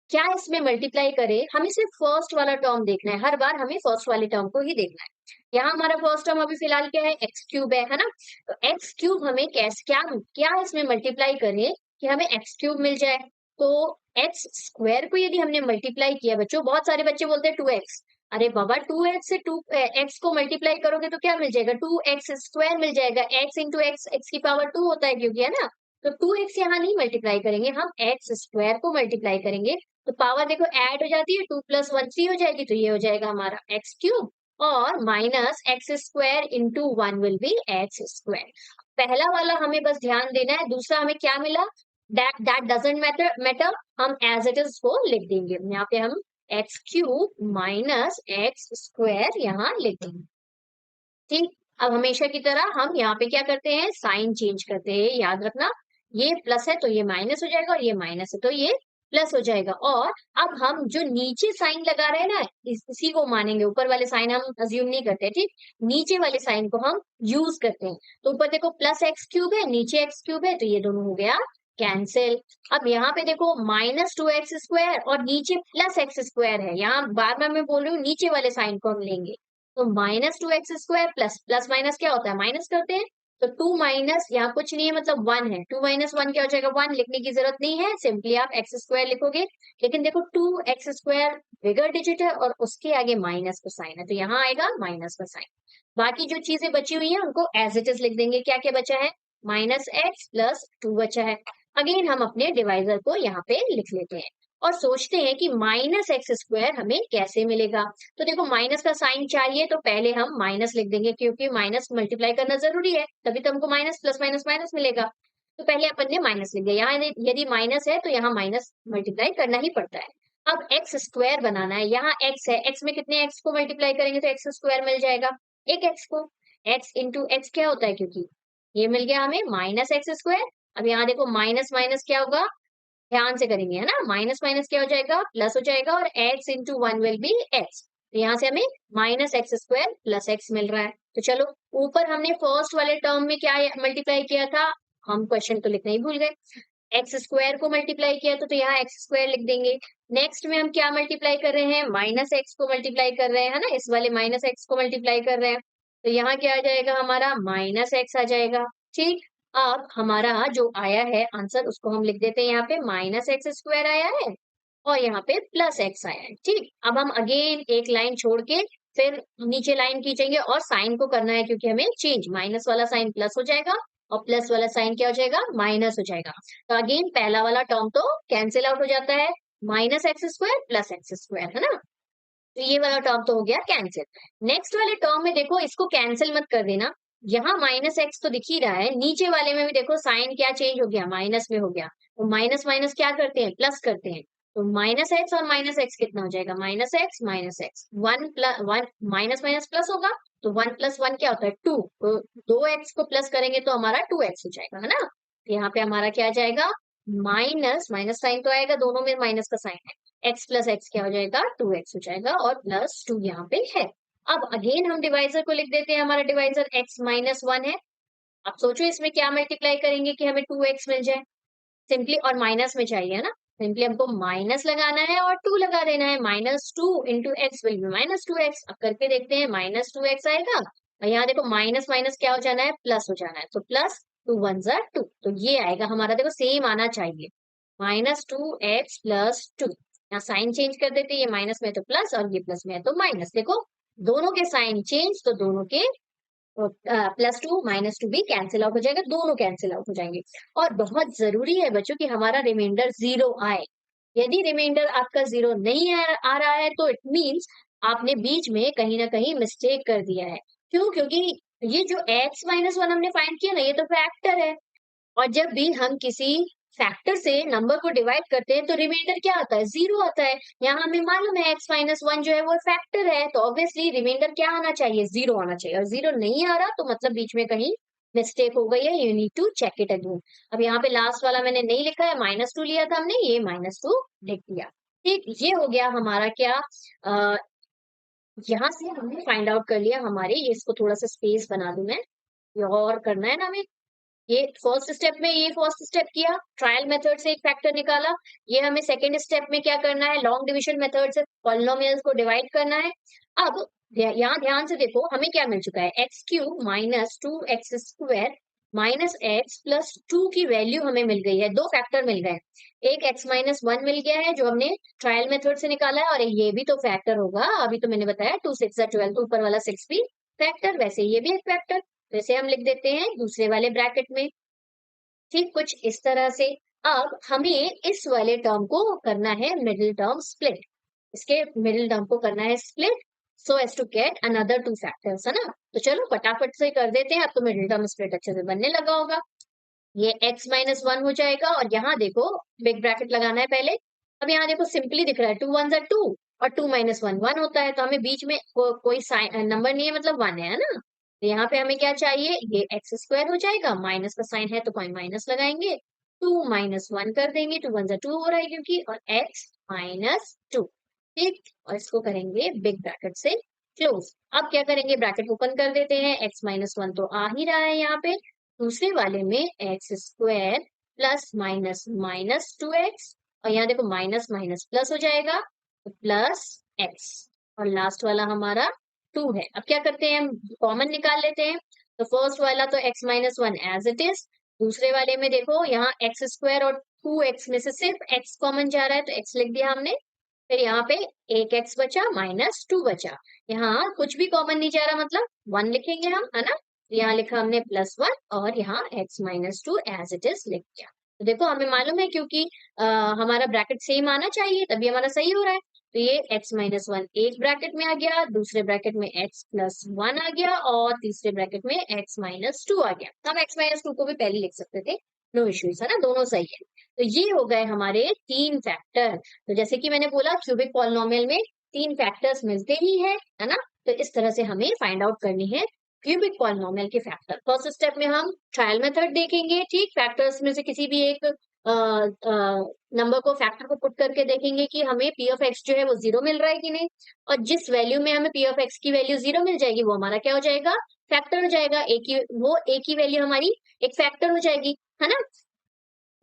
क्या इसमें मल्टीप्लाई करें। हमें सिर्फ फर्स्ट वाला टर्म देखना है, हर बार हमें फर्स्ट वाले टर्म को ही देखना है। यहाँ हमारा फर्स्ट टर्म अभी फिलहाल क्या है, एक्स क्यूब है ना। तो एक्स क्यूब हमें कैसे, क्या क्या इसमें मल्टीप्लाई करें कि हमें एक्स क्यूब मिल जाए। तो एक्स स्क्वायर को यदि हमने मल्टीप्लाई किया, बच्चों बहुत सारे बच्चे बोलते हैं टू एक्स, अरे बाबा टू एक्स से टू एक्स को मल्टीप्लाई करोगे तो क्या मिल जाएगा, टू एक्स स्क्वायर मिल जाएगा, एक्स इंटू एक्स, एक्स की पावर टू होता है क्योंकि, है ना। तो टू एक्स यहाँ नहीं मल्टीप्लाई करेंगे, हम एक्स स्क्वायर को मल्टीप्लाई करेंगे, तो पावर देखो ऐड हो जाती है, टू प्लस वन थ्री हो जाएगी, तो ये हो जाएगा हमारा एक्स क्यूब, और minus x square into one will be x square. पहला वाला हमें बस ध्यान देना है, दूसरा हमें क्या मिला, दैट डजेंट मैटर, हम एज इट इज को लिख देंगे। यहाँ पे हम x cube minus x square यहाँ लिख देंगे। ठीक, अब हमेशा की तरह हम यहाँ पे क्या करते हैं, साइन चेंज करते हैं, याद रखना, ये प्लस है तो ये माइनस हो जाएगा, और ये माइनस है तो ये प्लस हो जाएगा। और अब हम जो नीचे साइन लगा रहे हैं ना, इसी को मानेंगे, ऊपर वाले साइन हम अज्यूम नहीं करते। ठीक, नीचे वाले साइन को हम यूज करते हैं। तो ऊपर देखो प्लस एक्स क्यूब है, नीचे एक्स क्यूब है, तो ये दोनों हो गया कैंसिल। अब यहाँ पे देखो माइनस टू एक्स स्क्वायर और नीचे प्लस एक्स स्क्वायर है, यहाँ बार बार मैं बोल रही हूँ नीचे वाले साइन को हम लेंगे। तो minus two X square plus plus minus क्या होता है, माइनस करते हैं, तो टू माइनस यहाँ कुछ नहीं है मतलब वन है, टू माइनस वन क्या हो जाएगा, वन, लिखने की जरूरत नहीं है, सिंपली आप एक्स स्क्वायर लिखोगे। लेकिन देखो two X square bigger digit है और उसके आगे माइनस का साइन है, तो यहाँ आएगा माइनस का साइन। बाकी जो चीजें बची हुई है उनको एज इट इज लिख देंगे। क्या क्या बचा है, माइनस एक्स प्लस टू बचा है। अगेन हम अपने डिवाइजर को यहाँ पे लिख लेते हैं और सोचते हैं कि माइनस एक्स स्क्वायर हमें कैसे मिलेगा। तो देखो माइनस का साइन चाहिए तो पहले हम माइनस लिख देंगे, क्योंकि माइनस मल्टीप्लाई करना जरूरी है, तभी तो हमको माइनस प्लस माइनस माइनस मिलेगा। तो पहले अपन ने माइनस लिख दिया, यहाँ यदि माइनस है तो यहाँ माइनस मल्टीप्लाई करना ही पड़ता है। अब एक्स स्क्वायर बनाना है, यहाँ एक्स है, एक्स में कितने एक्स को मल्टीप्लाई करेंगे तो एक्स स्क्वायर मिल जाएगा। एक एक्स को। एक्स इंटू एक्स क्या होता है, क्योंकि ये मिल गया हमें माइनस एक्स स्क्वायर। अब यहाँ देखो माइनस माइनस क्या होगा, ध्यान से करेंगे है ना, माइनस माइनस क्या हो जाएगा, प्लस हो जाएगा, और x into one will be x. तो यहाँ से हमें minus x square plus x मिल रहा है। तो चलो, ऊपर हमने फर्स्ट वाले टर्म में क्या मल्टीप्लाई किया था, हम क्वेश्चन तो लिखना ही भूल गए। एक्स स्क्वायर को मल्टीप्लाई किया तो यहाँ एक्स स्क्वायर लिख देंगे। नेक्स्ट में हम क्या मल्टीप्लाई कर रहे हैं, माइनस एक्स को मल्टीप्लाई कर रहे हैं, है ना, इस वाले माइनस एक्स को मल्टीप्लाई कर रहे हैं। तो यहाँ क्या आ जाएगा, हमारा माइनस एक्स आ जाएगा। ठीक, अब हमारा जो आया है आंसर उसको हम लिख देते हैं, यहाँ पे माइनस एक्स स्क्वायर आया है और यहाँ पे प्लस एक्स आया है। ठीक, अब हम अगेन एक लाइन छोड़ के फिर नीचे लाइन खींचेंगे और साइन को करना है, क्योंकि हमें चेंज, माइनस वाला साइन प्लस हो जाएगा और प्लस वाला साइन क्या हो जाएगा, माइनस हो जाएगा। तो अगेन पहला वाला टर्म तो कैंसिल आउट हो जाता है, minus x square plus x square, है ना। तो ये वाला टर्म तो हो गया कैंसिल। नेक्स्ट वाले टर्म में देखो, इसको कैंसिल मत कर देना, यहाँ माइनस एक्स तो दिख ही रहा है, नीचे वाले में भी देखो साइन क्या चेंज हो गया, माइनस में हो गया। तो माइनस माइनस क्या करते हैं, प्लस करते हैं। तो माइनस एक्स और माइनस एक्स कितना हो जाएगा, minus x, one plus one, minus minus plus होगा, तो वन प्लस वन क्या होता है, टू। तो दो एक्स को प्लस करेंगे तो हमारा टू एक्स हो जाएगा, है ना। तो यहाँ पे हमारा क्या आ जाएगा, माइनस माइनस साइन तो आएगा, दोनों में माइनस का साइन है, एक्स प्लस एक्स क्या हो जाएगा, टू एक्स हो जाएगा, और प्लस टू यहाँ पे है। अब अगेन हम डिवाइजर को लिख देते हैं, हमारा डिवाइजर एक्स माइनस वन है। अब सोचो इसमें क्या मल्टीप्लाई करेंगे कि हमें टू एक्स मिल जाए, सिंपली, और माइनस में चाहिए है ना, सिंपली हमको माइनस लगाना है और टू लगा देना है, minus two into X will B minus two x. अब करके देखते हैं, माइनस टू एक्स आएगा और यहाँ देखो माइनस माइनस क्या हो जाना है, प्लस हो जाना है, तो प्लस टू वन जार टू, तो ये आएगा हमारा, देखो सेम आना चाहिए, minus two X plus two. यहाँ साइन चेंज कर देते हैं, ये माइनस में तो प्लस और ये प्लस में है तो माइनस, देखो दोनों के साइन चेंज, तो दोनों के प्लस टू माइनस टू भी कैंसिल आउट हो जाएगा, दोनों कैंसिल आउट हो जाएंगे। और बहुत जरूरी है बच्चों कि हमारा रिमाइंडर जीरो आए। यदि रिमाइंडर आपका जीरो नहीं आ रहा है तो इट मींस आपने बीच में कहीं ना कहीं मिस्टेक कर दिया है। क्यों, क्योंकि ये जो x माइनस वन हमने फाइंड किया ना, ये तो फैक्टर है, और जब भी हम किसी फैक्टर से नंबर को डिवाइड करते हैं तो रिमाइंडर क्या आता है, जीरो आता है। यहाँ हमें मालूम है x माइनस वन जो है वो फैक्टर है, तो ऑब्वियसली रिमाइंडर क्या आना चाहिए, जीरो आना चाहिए, और जीरो नहीं आ रहा तो मतलब बीच में कहीं मिस्टेक हो गई है, you need to check it again. अब यहाँ पे लास्ट वाला मैंने नहीं लिखा है, माइनस टू लिया था हमने, ये माइनस टू लिख दिया। ठीक, ये हो गया हमारा क्या, आ, यहाँ से हमने फाइंड आउट कर लिया हमारे, ये इसको थोड़ा सा स्पेस बना दूं मैं, ये और करना है ना हमें। ये फर्स्ट स्टेप में, ये फर्स्ट स्टेप किया, ट्रायल मेथड से एक फैक्टर निकाला। ये हमें सेकंड स्टेप में क्या करना है, लॉन्ग डिवीजन मेथड से पॉलिनोमियल्स को डिवाइड करना है। अब यहाँ ध्यान से देखो, हमें क्या मिल चुका है, x cube minus two X square minus x plus to की वैल्यू हमें मिल गई है, दो फैक्टर मिल गए, एक एक्स माइनस वन मिल गया है जो हमने ट्रायल मेथड से निकाला है, और ये भी तो फैक्टर होगा, अभी तो मैंने बताया टू सिक्स ट्वेल्व, तो ऊपर वाला सिक्स भी फैक्टर, वैसे ये भी एक फैक्टर, तो इसे हम लिख देते हैं दूसरे वाले ब्रैकेट में। ठीक, कुछ इस तरह से। अब हमें इस वाले टर्म को करना है मिडिल टर्म स्प्लिट, इसके मिडिल टर्म को करना है split, so as to get another two factors, है ना। तो चलो फटाफट से कर देते हैं, अब तो मिडिल टर्म स्प्लिट अच्छे से बनने लगा होगा। ये x माइनस वन हो जाएगा, और यहाँ देखो बिग ब्रैकेट लगाना है पहले। अब यहाँ देखो सिंपली दिख रहा है, टू वन जार टू, और टू माइनस वन वन होता है, तो हमें बीच में कोई साइन नंबर नहीं है, मतलब वन है ना। तो यहाँ पे हमें क्या चाहिए, ये एक्स स्क्वायर हो जाएगा, माइनस का साइन है तो कोई माइनस लगाएंगे, टू माइनस वन कर देंगे, टू वन जार टू हो रहा है क्योंकि, और एक्स माइनस टू। ठीक, और इसको करेंगे बिग ब्रैकेट से क्लोज। अब क्या करेंगे, ब्रैकेट ओपन कर देते हैं, एक्स माइनस वन तो आ ही रहा है यहाँ पे, दूसरे वाले में x square plus minus minus two x, और यहाँ देखो माइनस माइनस प्लस हो जाएगा, तो प्लस एक्स, और लास्ट वाला हमारा टू है। अब क्या करते हैं, हम कॉमन निकाल लेते हैं। तो फर्स्ट वाला तो X minus one as it is, दूसरे वाले में देखो यहाँ एक्स स्क्वायर और टू एक्स में से सिर्फ एक्स कॉमन जा रहा है, तो एक्स लिख दिया हमने। फिर यहाँ पे एक एक्स बचा माइनस टू बचा, यहाँ कुछ भी कॉमन नहीं जा रहा, मतलब वन लिखेंगे हम, है ना। यहाँ लिखा हमने प्लस वन, और यहाँ x minus two as it is लिख दिया। तो देखो हमें मालूम है, क्योंकि हमारा ब्रैकेट सेम आना चाहिए तभी हमारा सही हो रहा है। तो ये x माइनस वन एक ब्रैकेट में आ गया, दूसरे ब्रैकेट में x प्लस वन आ गया, और तीसरे ब्रैकेट में x माइनस टू आ गया। हम x माइनस टू को भी पहले लिख सकते थे, नो इश्यूज, है ना, दोनों सही है। तो ये हो गए हमारे तीन फैक्टर। तो जैसे कि मैंने बोला क्यूबिक पॉलिनोमियल में तीन फैक्टर्स मिलते ही है ना। तो इस तरह से हमें फाइंड आउट करनी है क्यूबिक पॉलिनोमियल के फैक्टर। फर्स्ट स्टेप में हम ट्रायल मेथड देखेंगे, ठीक, फैक्टर्स में से किसी भी एक नंबर को, फैक्टर को पुट करके देखेंगे कि हमें पी ऑफ एक्स जो है वो 0 मिल रहा है कि नहीं, और जिस वैल्यू में हमें पी ऑफ एक्स की वैल्यू 0 मिल जाएगी वो हमारा क्या हो जाएगा, फैक्टर हो जाएगा। एक ही वैल्यू हमारी एक फैक्टर हो जाएगी, है ना।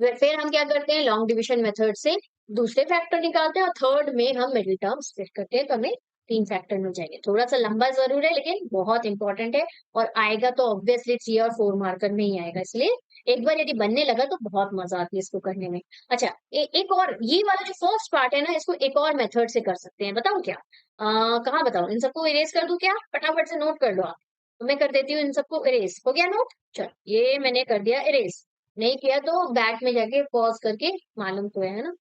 फिर हम क्या करते हैं, लॉन्ग डिविजन मेथड से दूसरे फैक्टर निकालते हैं और थर्ड में हम मिडिल टर्म स्प्लिट करते हैं, तो हमें 3 फैक्टर मिल जाएंगे। थोड़ा सा लंबा जरूर है लेकिन बहुत इंपॉर्टेंट है, और आएगा तो ऑब्वियसली 3 और 4 मार्कर में ही आएगा, इसलिए एक बार यदि बनने लगा तो बहुत मजा आती है इसको करने में। अच्छा, एक और ये वाला जो फर्स्ट पार्ट है ना, इसको एक और मेथड से कर सकते हैं, बताऊं क्या? कहाँ बताऊं, इन सबको इरेज कर दूं क्या? फटाफट से नोट कर लो आप, तो मैं कर देती हूँ इन सबको इरेज। हो गया नोट? चलो, ये मैंने कर दिया इरेज। नहीं किया तो बैक में जाके पॉज करके मालूम तो है ना।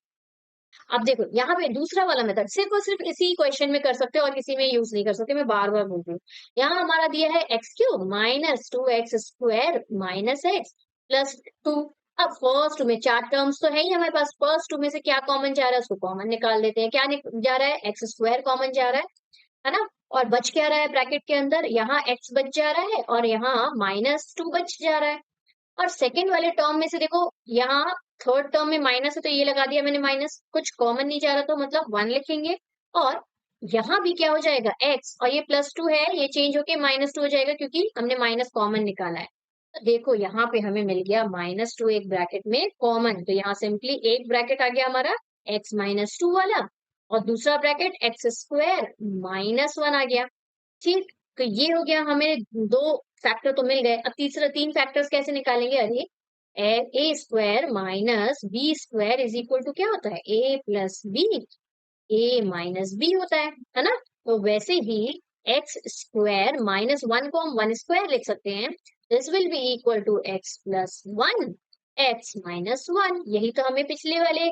अब देखो यहाँ पे दूसरा वाला मेथड सिर्फ और सिर्फ इसी क्वेश्चन में कर सकते हो और किसी में यूज नहीं कर सकते, मैं बार बार बोल रही हूँ। यहाँ हमारा दिया है x cube minus 2x² minus x plus 2। अब फर्स्ट में 4 टर्म्स तो है ही हमारे पास, फर्स्ट टू में से क्या कॉमन जा रहा है उसको कॉमन निकाल लेते हैं। क्या जा रहा है, x² कॉमन जा रहा है ना। और बच क्या रहा है ब्रैकेट के अंदर, यहाँ x बच जा रहा है और यहाँ -2 बच जा रहा है। और सेकंड वाले टर्म में से देखो, यहाँ थर्ड टर्म में माइनस है तो ये लगा दिया मैंने माइनस, कुछ कॉमन नहीं जा रहा तो मतलब 1 लिखेंगे। और यहाँ भी क्या हो जाएगा, x, और ये +2 है, ये चेंज होके -2 हो जाएगा क्योंकि हमने माइनस कॉमन निकाला है। तो देखो यहाँ पे हमें मिल गया -2 एक ब्रैकेट में कॉमन, तो यहाँ सिंपली एक ब्रैकेट आ गया हमारा x-2 वाला, और दूसरा ब्रैकेट x² -1 आ गया। ठीक, तो ये हो गया, हमें 2 फैक्टर तो मिल गए। अब तीसरा 3 फैक्टर्स कैसे निकालेंगे, अरे a² minus b² is equal to क्या होता है, a plus B, a minus B होता है ना। तो वैसे ही x² -1 को हम 1² लिख सकते हैं, this will be equal to x plus 1 x minus 1। यही तो हमें पिछले वाले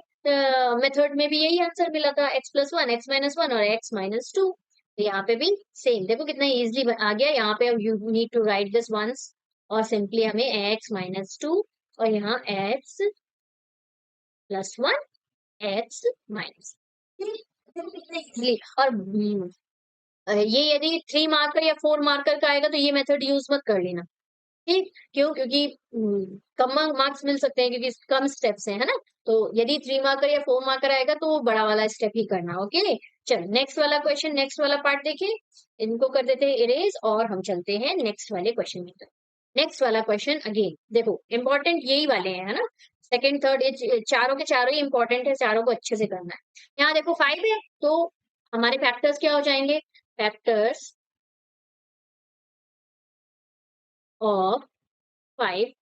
मेथड में भी यही आंसर मिला था, x प्लस 1 x माइनस 1 और x माइनस 2। तो यहाँ पे भी सेम, देखो कितना इजीली आ गया। यहाँ पे अब you need to write this once, और सिंपली हमें x माइनस 2 और यहाँ x plus 1 x minus easily. और ये यदि 3 मार्कर या 4 मार्कर का आएगा तो ये मेथड यूज मत कर लेना, ठीक, क्यों? क्योंकि कम मार्क्स मिल सकते हैं क्योंकि कम स्टेप्स हैं, है ना। तो यदि 3 मार्कर या 4 मार्कर आएगा तो वो बड़ा वाला स्टेप ही करना, ओके। चलो नेक्स्ट वाला क्वेश्चन, नेक्स्ट वाला पार्ट देखिए, इनको कर देते हैं इरेज और हम चलते हैं नेक्स्ट वाले क्वेश्चन में। नेक्स्ट वाला क्वेश्चन अगेन देखो, इंपॉर्टेंट यही वाले हैं, है ना। सेकंड थर्ड ये चारों के चारों ही इंपॉर्टेंट है, चारों को अच्छे से करना है। यहाँ देखो 5 है तो हमारे फैक्टर्स क्या हो जाएंगे, फैक्टर्स ऑफ 5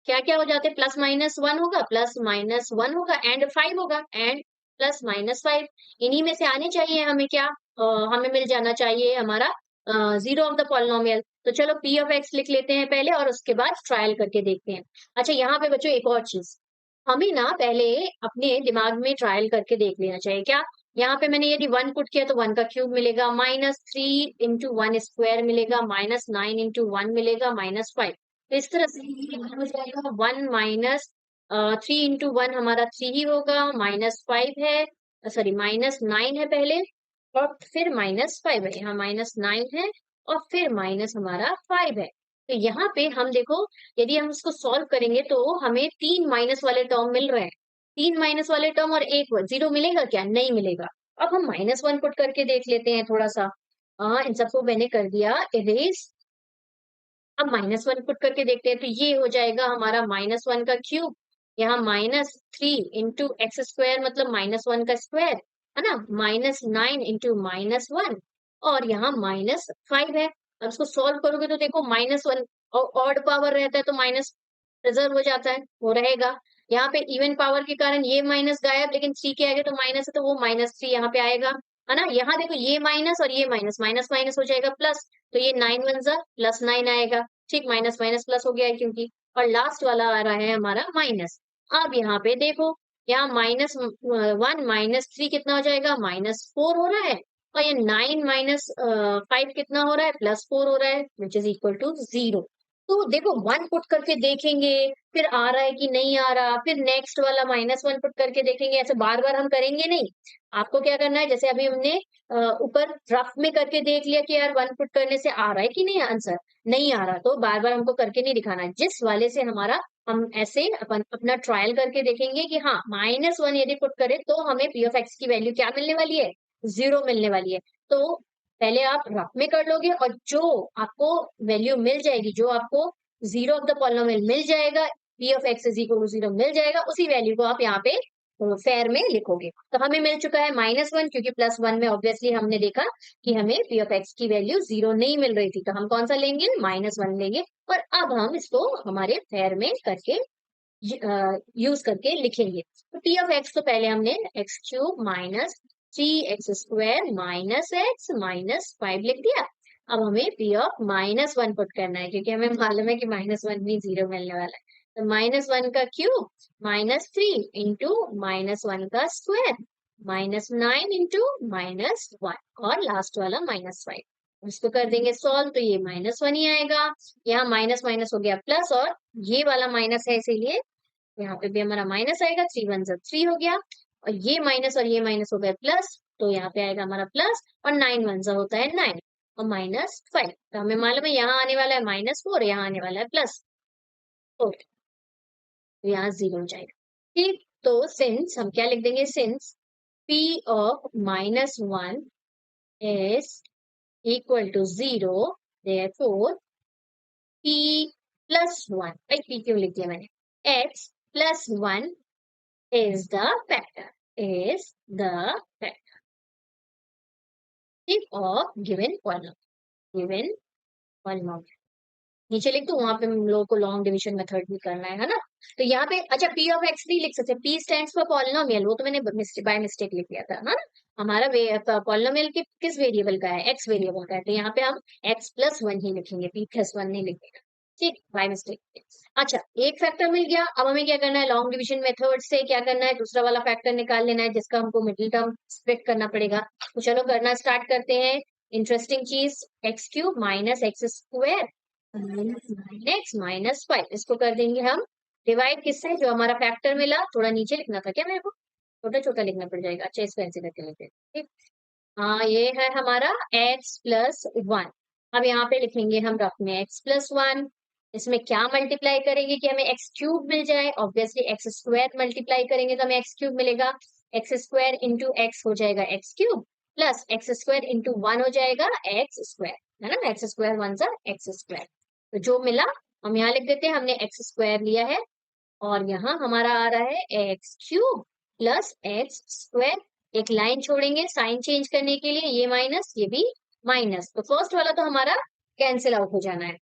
क्या क्या हो जाते हैं, +-1 होगा, +-1 होगा एंड 5 होगा, एंड +-5 इन्हीं में से आने चाहिए हमें, क्या हमें मिल जाना चाहिए हमारा 0 ऑफ द पॉलिनोमियल। तो चलो p ऑफ x लिख लेते हैं पहले और उसके बाद ट्रायल करके देखते हैं। अच्छा, यहाँ पे बच्चों एक और चीज हमें ना पहले अपने दिमाग में ट्रायल करके देख लेना चाहिए। क्या, यहाँ पे मैंने यदि 1 पुट किया तो 1 का क्यूब मिलेगा, -3 इंटू 1² मिलेगा, -9 इंटू 1 मिलेगा, -5। तो इस तरह से ये हो जाएगा 1 माइनस 3 इंटू 1 हमारा 3 ही होगा, -5 है, सॉरी -9 है पहले और फिर -5 है, यहाँ -9 है और फिर माइनस हमारा 5 है। तो यहाँ पे हम देखो, यदि हम इसको सॉल्व करेंगे तो हमें 3 माइनस वाले टर्म मिल रहे हैं, 3 माइनस वाले टर्म और एक 0 मिलेगा क्या, नहीं मिलेगा। अब हम -1 पुट करके देख लेते हैं थोड़ा सा। इन सबको मैंने कर दिया इरेज। अब -1 पुट करके देखते हैं तो ये हो जाएगा हमारा -1 का क्यूब, यहाँ -3 इंटू x² मतलब -1 का स्क्वायर, है ना, -9 इंटू -1 और यहाँ -5 है। अब इसको सॉल्व करोगे तो देखो -1 और ऑड पावर रहता है तो माइनस रिजर्व हो जाता है, वो रहेगा। यहाँ पे इवन पावर के कारण ये माइनस गायब, लेकिन 3 के आगे तो माइनस है तो वो -3 यहाँ पे आएगा, है ना। यहाँ देखो ये माइनस और ये माइनस, माइनस माइनस हो जाएगा प्लस, तो ये 9 वन जा +9 आएगा, ठीक, माइनस माइनस प्लस हो गया है क्योंकि। और लास्ट वाला आ रहा है हमारा माइनस। अब यहाँ पे देखो, यहाँ -1 -3 कितना हो जाएगा, -4 हो रहा है, और ये 9 - 5 कितना हो रहा है, +4 हो रहा है, विच इज इक्वल टू 0। तो देखो 1 पुट करके देखेंगे, फिर आ रहा है कि नहीं आ रहा, फिर नेक्स्ट वाला -1 पुट करके देखेंगे, ऐसे बार-बार हम करेंगे नहीं। आपको क्या करना है, जैसे अभी हमने ऊपर रफ में करके देख लिया कि यार 1 पुट करने से आ रहा है कि नहीं आंसर, नहीं आ रहा, तो बार-बार हमको करके नहीं दिखाना है। जिस वाले से हमारा हम ऐसे अपना ट्रायल करके देखेंगे कि हाँ, -1 यदि पुट करें तो हमें p ऑफ x की वैल्यू क्या मिलने वाली है? 0 मिलने वाली है। तो पहले आप रफ में कर लोगे और जो आपको वैल्यू मिल जाएगी, जो आपको 0 ऑफ द पॉलिनोमियल मिल जाएगा, p of x is equal to 0 मिल जाएगा, उसी वैल्यू को आप यहाँ पे फेयर में लिखोगे। तो हमें मिल चुका है -1 क्योंकि +1 में ऑब्वियसली हमने देखा कि हमें p ऑफ x की वैल्यू 0 नहीं मिल रही थी, तो हम कौन सा लेंगे? -1 लेंगे और अब हम इसको हमारे फेयर में करके यूज करके लिखेंगे। तो p ऑफ x तो पहले हमने x³ minus 3x² minus x minus 5 लिख दिया। अब हमें p ऑफ -1 पुट करना है क्योंकि हमें मालूम है कि -1 में 0 मिलने वाला है। तो -1 का क्यूब -3 इंटू -1 का स्क्वायर -9 इंटू -1 और लास्ट वाला -5। इसको कर देंगे सॉल्व तो ये -1 ही आएगा। यहाँ माइनस माइनस हो गया प्लस और ये वाला माइनस है इसीलिए यहाँ पे भी हमारा माइनस आएगा, 3 वन जा 3 हो गया और ये माइनस और ये माइनस हो गया प्लस, तो यहाँ पे आएगा हमारा प्लस और 9 वन जा होता है 9 और -5। तो हमें मालूम है यहाँ आने वाला है -4, यहाँ आने वाला है +4, तो यहाँ 0 हो जाएगा। ठीक, तो सिंस हम क्या लिख देंगे, since p of -1 is equal to 0, therefore p plus 1, भाई p क्यों लिख दिया मैंने, x plus 1 is the factor, is the factor of given polynomial। नीचे लिख दो, वहां पे हम लोगों को लॉन्ग डिवीजन मेथड भी करना है ना। तो यहाँ पे अच्छा p ऑफ x नहीं लिख सकते, p स्टैंड्स फॉर पॉलिनोमियल, वो तो मैंने बाय मिस्टेक लिख दिया था, है ना। हमारा पॉलिनोमियल किस वेरिएबल का है, x वेरिएबल का है, तो यहाँ पे हम x प्लस 1 ही लिखेंगे, p प्लस 1 नहीं लिखेंगे। ठीक, बाय मिस्टेक। अच्छा, एक फैक्टर मिल गया, अब हमें क्या करना है, लॉन्ग डिवीजन मेथड से क्या करना है, दूसरा वाला फैक्टर निकाल लेना है जिसका हमको मिडिल टर्म स्प्लिट करना पड़ेगा। तो चलो करना स्टार्ट करते हैं। इंटरेस्टिंग चीज, x³ माइनस x² x -5, इसको कर देंगे हम डिवाइड किससे, जो हमारा फैक्टर मिला, थोड़ा नीचे लिखना था क्या मेरे को, छोटा छोटा लिखना पड़ जाएगा। अच्छा, इसको ऐसे करके लिखते हैं। ठीक, हाँ ये है हमारा x प्लस 1। अब यहाँ पे लिखेंगे हम रफ में x प्लस 1, इसमें क्या मल्टीप्लाई करेंगे कि हमें x³ मिल जाए, ऑब्वियसली x² मल्टीप्लाई करेंगे तो हमें x³ मिलेगा, x² इंटू x हो जाएगा x³ प्लस x² इंटू 1 हो जाएगा x², है ना, x² 1 जा x²। तो जो मिला हम यहाँ लिख देते हैं, हमने x² लिया है और यहाँ हमारा आ रहा है x³ प्लस x²। एक लाइन छोड़ेंगे साइन चेंज करने के लिए, ये माइनस ये भी माइनस, तो फर्स्ट वाला तो हमारा कैंसिल आउट हो जाना है।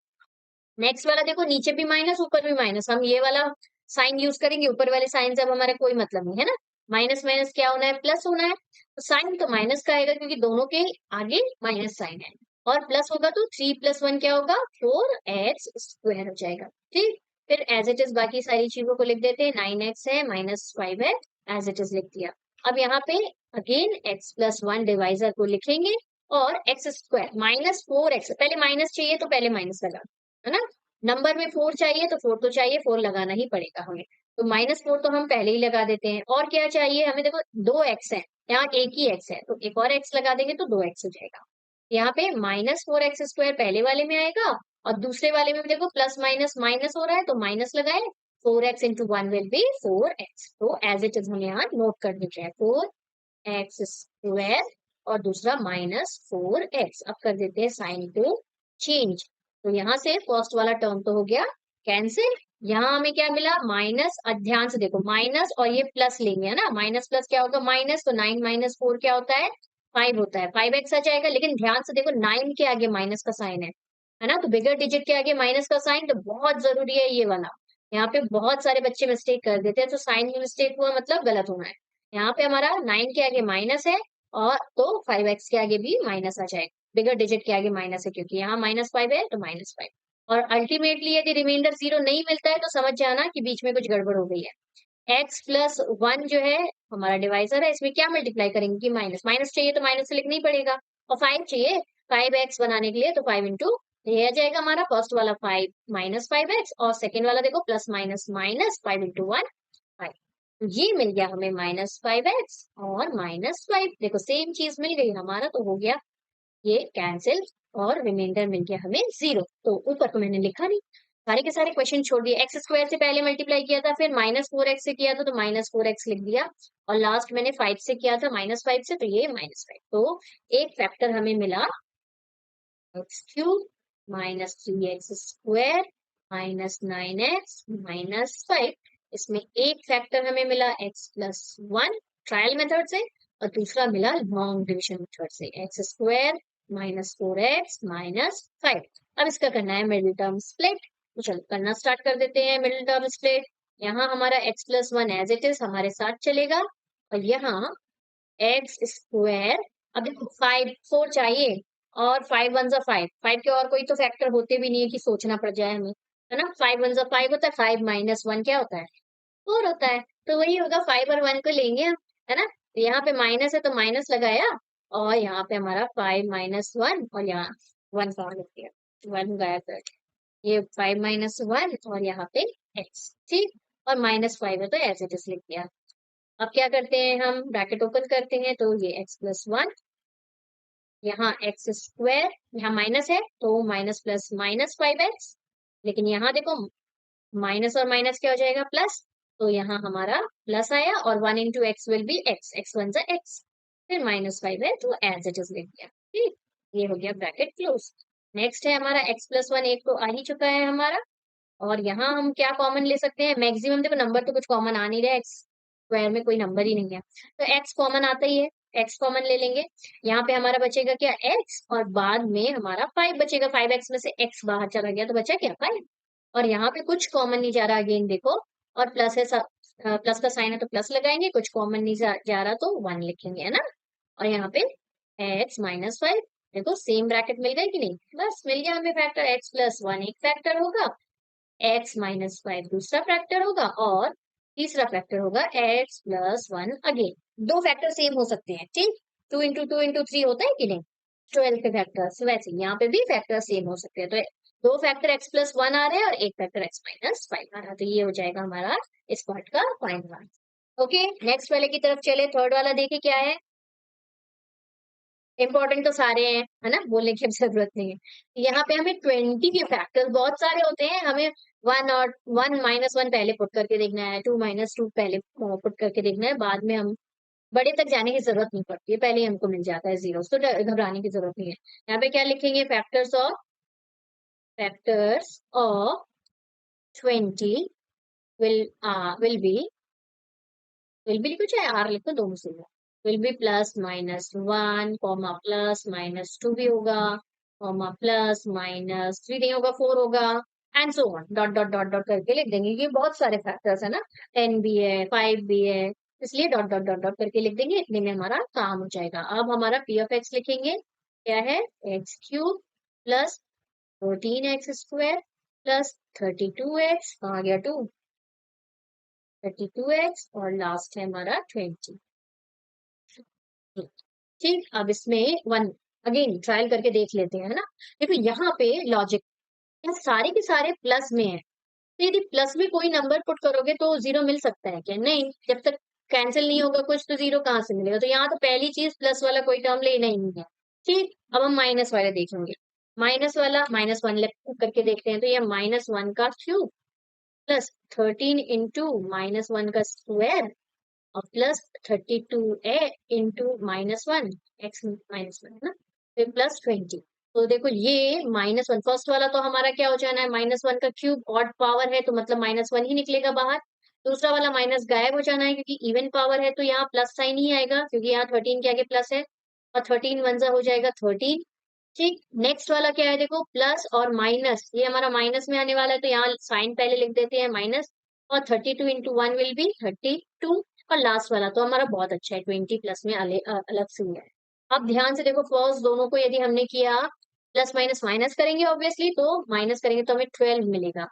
नेक्स्ट वाला देखो, नीचे भी माइनस ऊपर भी माइनस, हम ये वाला साइन यूज करेंगे, ऊपर वाले साइन से अब हमारा कोई मतलब नहीं है ना। माइनस माइनस क्या होना है, प्लस होना है, तो साइन तो माइनस का आएगा क्योंकि दोनों के आगे माइनस साइन है, और प्लस होगा तो 3 + 1 क्या होगा, 4x² हो जाएगा। ठीक, फिर एज इट इज बाकी सारी चीजों को लिख देते हैं, 9x है -5 है, एज इट इज लिख दिया। अब यहाँ पे अगेन x प्लस 1 डिवाइजर को लिखेंगे और x² -4x, पहले माइनस चाहिए तो पहले माइनस लगा, है ना। नंबर में 4 चाहिए तो 4 तो चाहिए, 4 लगाना ही पड़ेगा हमें, तो -4 तो हम पहले ही लगा देते हैं। और क्या चाहिए हमें, देखो 2x है, यहाँ एक ही x है तो एक और x लगा देंगे तो 2x हो जाएगा। यहाँ पे -4x² पहले वाले में आएगा और दूसरे वाले में देखो प्लस माइनस माइनस हो रहा है तो माइनस लगाए, 4x into 1 will be 4x, तो एज इट इज हम यहाँ नोट कर देते हैं 4x² और दूसरा -4x। अब कर देते हैं साइन को चेंज, तो यहाँ से फर्स्ट वाला टर्म तो हो गया कैंसिल। यहाँ हमें क्या मिला, माइनस, ध्यान से देखो माइनस और ये प्लस लेंगे, है ना, माइनस प्लस क्या होगा माइनस, तो 9 - 4 क्या होता है, 5 होता है, 5x आ जाएगा। लेकिन ध्यान से देखो 9 के आगे माइनस का साइन है ना, तो बिगर डिजिट के आगे माइनस का साइन तो बहुत जरूरी है ये वाला। यहाँ पे बहुत सारे बच्चे मिस्टेक कर देते हैं, तो साइन में मिस्टेक हुआ मतलब गलत होना है। यहाँ पे हमारा 9 के आगे माइनस है और तो 5x के आगे भी माइनस आ जाएगा, बिगर डिजिट के आगे माइनस है क्योंकि यहाँ -5 है तो -5। और अल्टीमेटली यदि रिमाइंडर 0 नहीं मिलता है तो समझ जाना कि बीच में कुछ गड़बड़ हो गई है। x प्लस 1 जो है हमारा डिवाइजर है, इसमें क्या मल्टीप्लाई करेंगे कि माइनस, माइनस चाहिए तो माइनस से लिखना ही पड़ेगा, और 5 चाहिए 5x बनाने के लिए तो 5 इंटू ये आ जाएगा हमारा फर्स्ट वाला 5 माइनस 5x और सेकेंड वाला देखो प्लस माइनस माइनस 5 इंटू 1 5। ये मिल गया हमें -5x और -5। देखो सेम चीज मिल गई हमारा, तो हो गया ये कैंसिल और रिमाइंडर मिल गया हमें 0। तो ऊपर तो मैंने लिखा नहीं, सारे के सारे क्वेश्चन छोड़ दिए। एक्स स्क्वायर से पहले मल्टीप्लाई किया था, फिर -4x से किया था तो -4x लिख दिया, और लास्ट मैंने 5 से किया था -5 से, तो ये -5। तो एक फैक्टर हमें मिला x³ -3x² -9x -5। इसमें एक फैक्टर हमें मिला x+1 ट्रायल मेथड से, और दूसरा मिला लॉन्ग डिविजन मेथड से x² -4x -5। अब इसका करना है मिडिल टर्म स्प्लिट, तो चलो करना स्टार्ट कर देते हैं मिडिल टर्म स्प्लिट। यहाँ हमारा x+1 एज इट इज हमारे साथ चलेगा, और यहाँ x²। अब देखो 5 4 चाहिए, और 5 वन जा 5, 5 के और कोई तो फैक्टर होते भी नहीं है कि सोचना पड़ जाए हमें, है ना। 5 वन जा 5 होता है, 5 माइनस 1 क्या होता है, 4 होता है। तो वही होगा, 5 और 1 को लेंगे हम, है ना। तो यहाँ पे माइनस है तो माइनस लगाया, और यहाँ पे हमारा 5 -1 और यहाँ 1 कहाँ लिख दिया, 1 गायब कर दिया। ये 5 -1 और यहाँ पे x, ठीक। और -5 है तो एज इट इज लिख दिया। अब क्या करते हैं, हम ब्रैकेट ओपन करते हैं, तो ये x+1, यहाँ x², यहाँ माइनस है तो माइनस प्लस -5x, लेकिन यहाँ देखो माइनस और माइनस क्या हो जाएगा, प्लस। तो यहाँ हमारा प्लस आया, और 1 into X will be x, x one जा एक्स, फिर -5 है तो एज इट इज लिख दिया, ठीक। ये हो गया ब्रैकेट क्लोज। नेक्स्ट है हमारा x+1, एक तो आ ही चुका है हमारा, और यहाँ हम क्या कॉमन ले सकते हैं, मैक्सिमम देखो नंबर तो कुछ कॉमन आ नहीं रहा है, एक्स स्क्वायर में कोई नंबर ही नहीं है, तो एक्स कॉमन आता ही है, एक्स कॉमन ले लेंगे। यहाँ पे हमारा बचेगा क्या, एक्स, और बाद में हमारा 5 बचेगा, 5x में से x बाहर चला गया तो बचा क्या, 5। और यहाँ पे कुछ कॉमन नहीं जा रहा, अगेन देखो, और प्लस है, प्लस का साइन है तो प्लस लगाएंगे, कुछ कॉमन नहीं जा रहा तो 1 लिखेंगे, है ना। और यहाँ पे x-5, देखो सेम ब्रैकेट मिल गई कि नहीं, बस मिल गया हमें फैक्टर। x+1 एक फैक्टर होगा, x-5 दूसरा फैक्टर होगा, और तीसरा फैक्टर होगा x+1 अगेन। दो फैक्टर सेम हो सकते हैं, ठीक। 2 इंटू 2 इंटू 3 होता है कि नहीं 12 के फैक्टर्स, वैसे यहाँ पे भी फैक्टर सेम हो सकते हैं। तो दो फैक्टर x+1 आ रहे हैं और एक फैक्टर x-5 आ रहा है, तो ये हो जाएगा हमारा इस पार्ट का फाइनल आंसर। ओके, नेक्स्ट वाले की तरफ चले, थर्ड वाला देखे क्या है। इंपॉर्टेंट तो सारे हैं, है ना, बोलने की अब जरूरत नहीं है। यहाँ पे हमें 20 के फैक्टर्स बहुत सारे होते हैं, हमें 1 और 1 -1 पहले पुट करके देखना है, 2 -2 पहले पुट करके देखना है, बाद में हम बड़े तक जाने की जरूरत नहीं पड़ती है, पहले ही हमको मिल जाता है जीरो, तो घबराने की जरूरत नहीं है। यहाँ पे क्या लिखेंगे, फैक्टर्स ऑफ 20 विल बी लिखो चाहे आर लिखो, दोनों से विल बी +-1 कॉमा +-2 भी होगा, कॉमा +-3 नहीं होगा, 4 होगा, and so on, dot dot dot dot करके लिख देंगे। ये बहुत सारे फैक्टर्स है ना, 10 भी है, 5 भी है, इसलिए डॉट डॉट डॉट डॉट करके लिख देंगे, इतने में हमारा काम हो जाएगा। अब हमारा पी ऑफ एक्स लिखेंगे, क्या है, x³ plus 14x² plus 32x, कहाँ गया 2, 32x, और लास्ट है हमारा 20। ठीक, अब इसमें 1 अगेन ट्रायल करके देख लेते हैं, है ना। देखो यहाँ पे लॉजिक, यहाँ सारे के सारे प्लस में है, तो यदि प्लस में कोई नंबर पुट करोगे तो जीरो मिल सकता है क्या, नहीं, जब तक कैंसिल नहीं होगा कुछ तो जीरो कहाँ से मिलेगा। तो यहाँ तो पहली चीज प्लस वाला कोई टर्म लेना ही नहीं है, ठीक। अब हम माइनस वाले देखेंगे, माइनस वाला -1 करके देखते हैं, तो ये -1 का क्यूब प्लस 13 इंटू -1 का स्क्वायर, और प्लस 32a इंटू -1 x-1 है ना, फिर प्लस 20। तो देखो ये -1 फर्स्ट वाला तो हमारा क्या हो जाना है, -1 का क्यूब ऑड पावर है तो मतलब -1 ही निकलेगा बाहर। दूसरा वाला माइनस गायब हो जाना है क्योंकि इवन पावर है, तो यहाँ प्लस साइन ही आएगा क्योंकि यहाँ 13 के आगे प्लस है, और 13 1 हो जाएगा 13, ठीक। नेक्स्ट वाला क्या है, देखो प्लस और माइनस, ये हमारा माइनस में आने वाला है तो यहाँ साइन पहले लिख देते हैं माइनस, और 32 इंटू 1 विल बी 32, और लास्ट वाला तो हमारा बहुत अच्छा है, 20 प्लस में अलग से ही है। अब ध्यान से देखो, फर्स्ट दोनों को यदि हमने किया प्लस माइनस माइनस करेंगे ऑब्वियसली, तो माइनस करेंगे तो हमें 12 मिलेगा,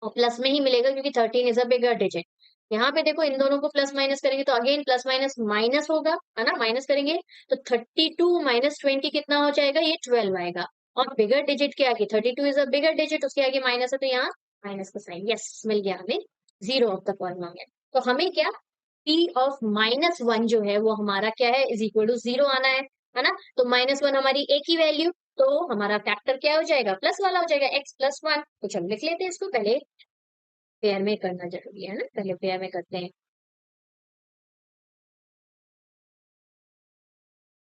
और प्लस में ही मिलेगा क्योंकि 13 इज अ बिगर डिजिट। यहाँ पे देखो इन दोनों को प्लस माइनस करेंगे तो अगेन प्लस माइनस माइनस होगा, है ना, माइनस करेंगे तो 32 -20 कितना हो जाएगा, ये 12 आएगा, और बिगर डिजिट के आगे 32 इज अ बिगर डिजिट, उसके आगे माइनस है तो यहाँ माइनस का साइन, यस मिल गया हमें जीरो ऑफ द पॉलिनोमियल। तो हमें क्या p ऑफ -1 जो है वो हमारा क्या है, इज इक्वल टू जीरो आना है ना। तो -1 हमारी एक ही वैल्यू, तो हमारा फैक्टर क्या हो जाएगा, प्लस वाला हो जाएगा x+1। तो चलो लिख लेते हैं इसको, पहले पेयर में करना जरूरी है ना, पहले पेयर में करते हैं।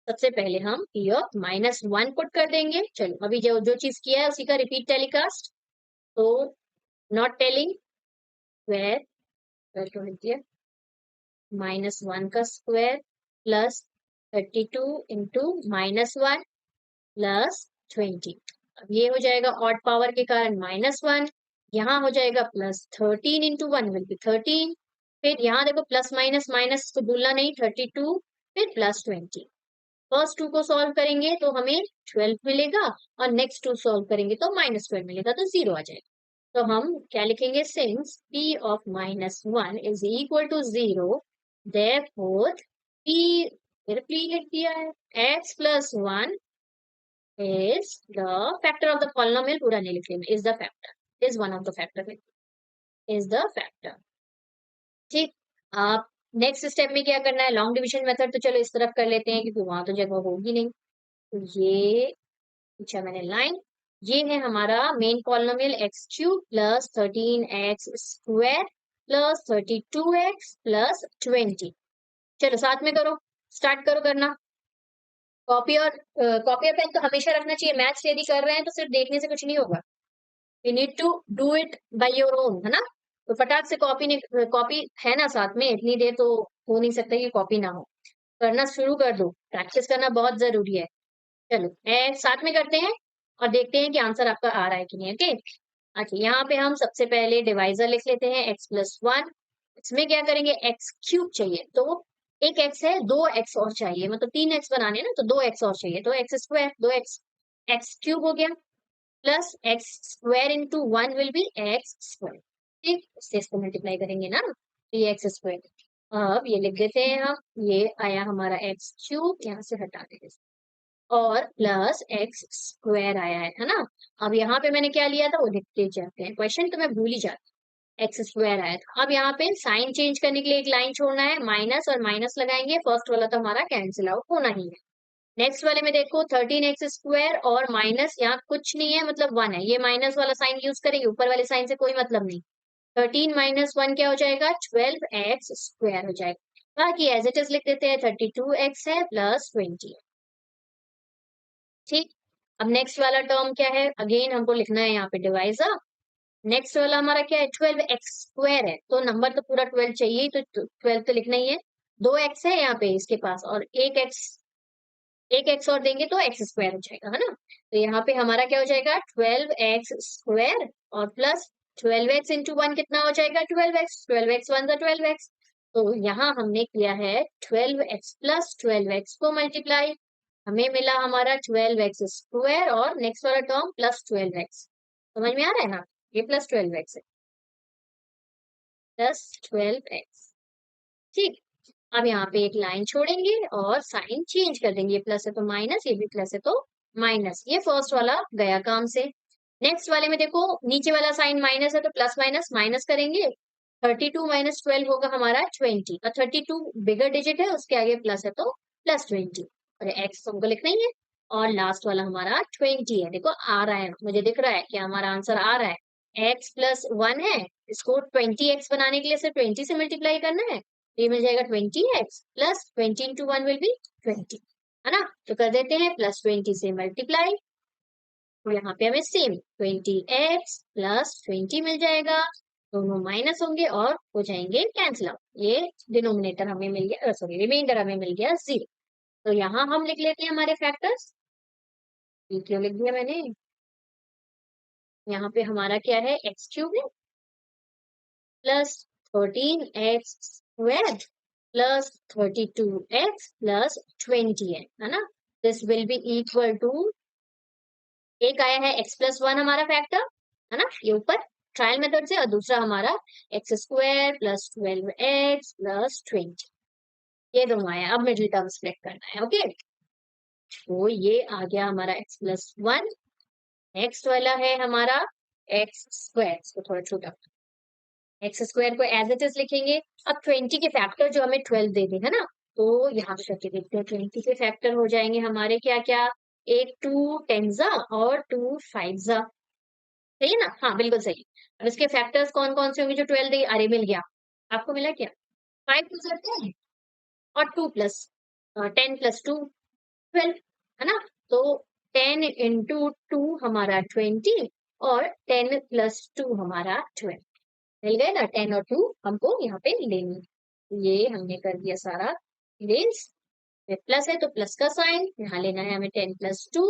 सबसे पहले हम p ऑफ -1 पुट कर देंगे। चलो अभी जो जो चीज किया है उसी का रिपीट टेलीकास्ट। तो नॉट टेलिंग स्क्वायर लिख दिया, -1 का स्क्वायर प्लस 32 इंटू -1 प्लस 20। अब ये हो जाएगा ऑड पावर के कारण -1, यहाँ हो जाएगा प्लस 13 इंटू 1 विल बी 13। फिर यहाँ देखो प्लस माइनस माइनस को भूलना नहीं, 32 फिर प्लस 20। फर्स्ट टू को सॉल्व करेंगे तो हमें 12 मिलेगा, और नेक्स्ट टू सॉल्व करेंगे तो -12 मिलेगा, तो जीरो आ जाएगा। तो हम क्या लिखेंगे, since p of -1 is equal to zero, therefore p, फिर p लिख दिया है, x+1 is the factor of the polynomial, पूरा नहीं लिख लेना, is the factor, is one of the factor, is the factor। ठीक, आप नेक्स्ट स्टेप में क्या करना है, लॉन्ग डिविजन मेथड तो चलो इस तरफ कर लेते हैं क्योंकि वहां तो जगह होगी नहीं। तो ये अच्छा मैंने लाइन, ये है हमारा main polynomial x³ plus 13x² plus 32x plus 20। चलो साथ में करो, स्टार्ट करो करना। कॉपी और पेन तो हमेशा रखना चाहिए, मैथ्स यदि कर रहे हैं तो सिर्फ देखने से कुछ नहीं होगा, you need to do it by your own, है ना। तो फटाक से कॉपी ने, कॉपी है ना साथ में, इतनी देर तो हो नहीं सकता कि कॉपी ना हो। करना शुरू कर दो, प्रैक्टिस करना बहुत जरूरी है। चलो साथ में करते हैं और देखते हैं कि आंसर आपका आ रहा है कि नहीं। ओके, अच्छा यहाँ पे हम सबसे पहले डिवाइजर लिख लेते हैं x+1। इसमें क्या करेंगे, x³ चाहिए, तो एक x है, दो x और चाहिए, मतलब 3x बनाने हैं ना, तो 2x और चाहिए, तो x², 2x, x³ हो गया, plus x² into 1 will be x²। ठीक, उससे इसको मल्टीप्लाई करेंगे ना, तो ये x²। अब ये लिख देते हैं हम, ये आया हमारा x³, यहाँ से हटा देंगे और प्लस x² आया है ना। अब यहाँ पे मैंने क्या लिया था वो लिखते जाते हैं, क्वेश्चन तो मैं भूल ही जाती, x² आया था। अब यहाँ पे साइन चेंज करने के लिए एक लाइन छोड़ना है, माइनस और माइनस लगाएंगे, फर्स्ट वाला तो हमारा कैंसिल आउट होना ही है। नेक्स्ट वाले में देखो 13x² और माइनस, यहाँ कुछ नहीं है मतलब 1 है, ये माइनस वाला साइन यूज करेंगे, ऊपर वाले साइन से कोई मतलब नहीं। 13 - 1 क्या हो जाएगा, 12x² हो जाएगा। बाकी एज इट इज लिख देते हैं, 32x है प्लस 20। ठीक, अब नेक्स्ट वाला टर्म क्या है, अगेन हमको लिखना है यहाँ पे डिवाइजर। नेक्स्ट वाला हमारा क्या है, 12x² है, तो नंबर तो पूरा 12 चाहिए, तो 12 तो लिखना ही है। 2x है यहाँ पे इसके पास, और एक x और देंगे तो x² हो जाएगा, है ना। तो यहाँ पे हमारा क्या हो जाएगा, 12x² और प्लस 12x इंटू 1 कितना हो जाएगा, 12x, 12x 1 12x। तो यहाँ हमने किया है 12x प्लस 12x को मल्टीप्लाई, हमें मिला हमारा 12x² और नेक्स्ट वाला टर्म प्लस 12x। समझ में आ रहा है ना, ये प्लस 12x है, प्लस 12x। ठीक, अब यहाँ पे एक लाइन छोड़ेंगे और साइन चेंज कर देंगे, ये प्लस है तो माइनस, ये भी प्लस है तो माइनस, ये फर्स्ट वाला गया काम से। नेक्स्ट वाले में देखो नीचे वाला साइन माइनस है तो प्लस माइनस माइनस करेंगे, 32 - 12 होगा हमारा 20, और 32 बिगर डिजिट है, उसके आगे प्लस है तो प्लस 20, और एक्स हमको लिखना ही है। और लास्ट वाला हमारा 20 है, देखो आ रहा है, मुझे दिख रहा है कि हमारा आंसर आ रहा है, x+1 है, इसको 20x बनाने के लिए सिर्फ 20 से मल्टीप्लाई करना है, तो ये मिल जाएगा 20x plus 20 into 1 will be 20, है ना। तो कर देते हैं प्लस 20 से मल्टीप्लाई, तो यहाँ पे हमें सेम 20x प्लस 20 मिल जाएगा, दोनों माइनस होंगे और हो जाएंगे कैंसिल आउट, ये डिनोमिनेटर हमें मिल गया, सॉरी रिमाइंडर हमें मिल गया 0। तो यहाँ हम लिख लेते हैं हमारे फैक्टर्स, क्यों लिख दिया मैंने, यहाँ पे हमारा क्या है, x³ है plus 13x² plus 32x plus 20 है ना। This will be equal to, एक आया है x+1 हमारा फैक्टर, है ना, ये ऊपर ट्रायल मेथड से, और दूसरा हमारा x² प्लस 12x प्लस 20, ये दोनों आया। अब मिडिल टर्म सेलेक्ट करना है। ओके, तो ये आ गया हमारा x+1 नेक्स्ट वाला है हमारा एक्स स्क्वायर, इसको थोड़ा छोटा, एक्स स्क्वायर को एज इट इज लिखेंगे। अब 20 के फैक्टर जो हमें 12 दे दे, है ना, तो यहाँ पे करके देखते हैं। 20 के फैक्टर हो जाएंगे हमारे क्या क्या, एक 2 टेंजा और 2 फाइवजा, सही है ना, हाँ बिल्कुल सही। अब इसके फैक्टर्स कौन कौन से होंगे जो 12 दे, अरे मिल गया, आपको मिला क्या, 5 टू 10 और 2 प्लस 10 प्लस 2 12, है ना, तो 10 इंटू 2 हमारा 20 और 10 प्लस 2 हमारा 12, मिल गए ना, 10 और 2 हमको यहाँ पे लेनी, ये हमने कर दिया सारा इरेज। प्लस है तो प्लस का साइन यहाँ लेना है हमें, 10 प्लस 2,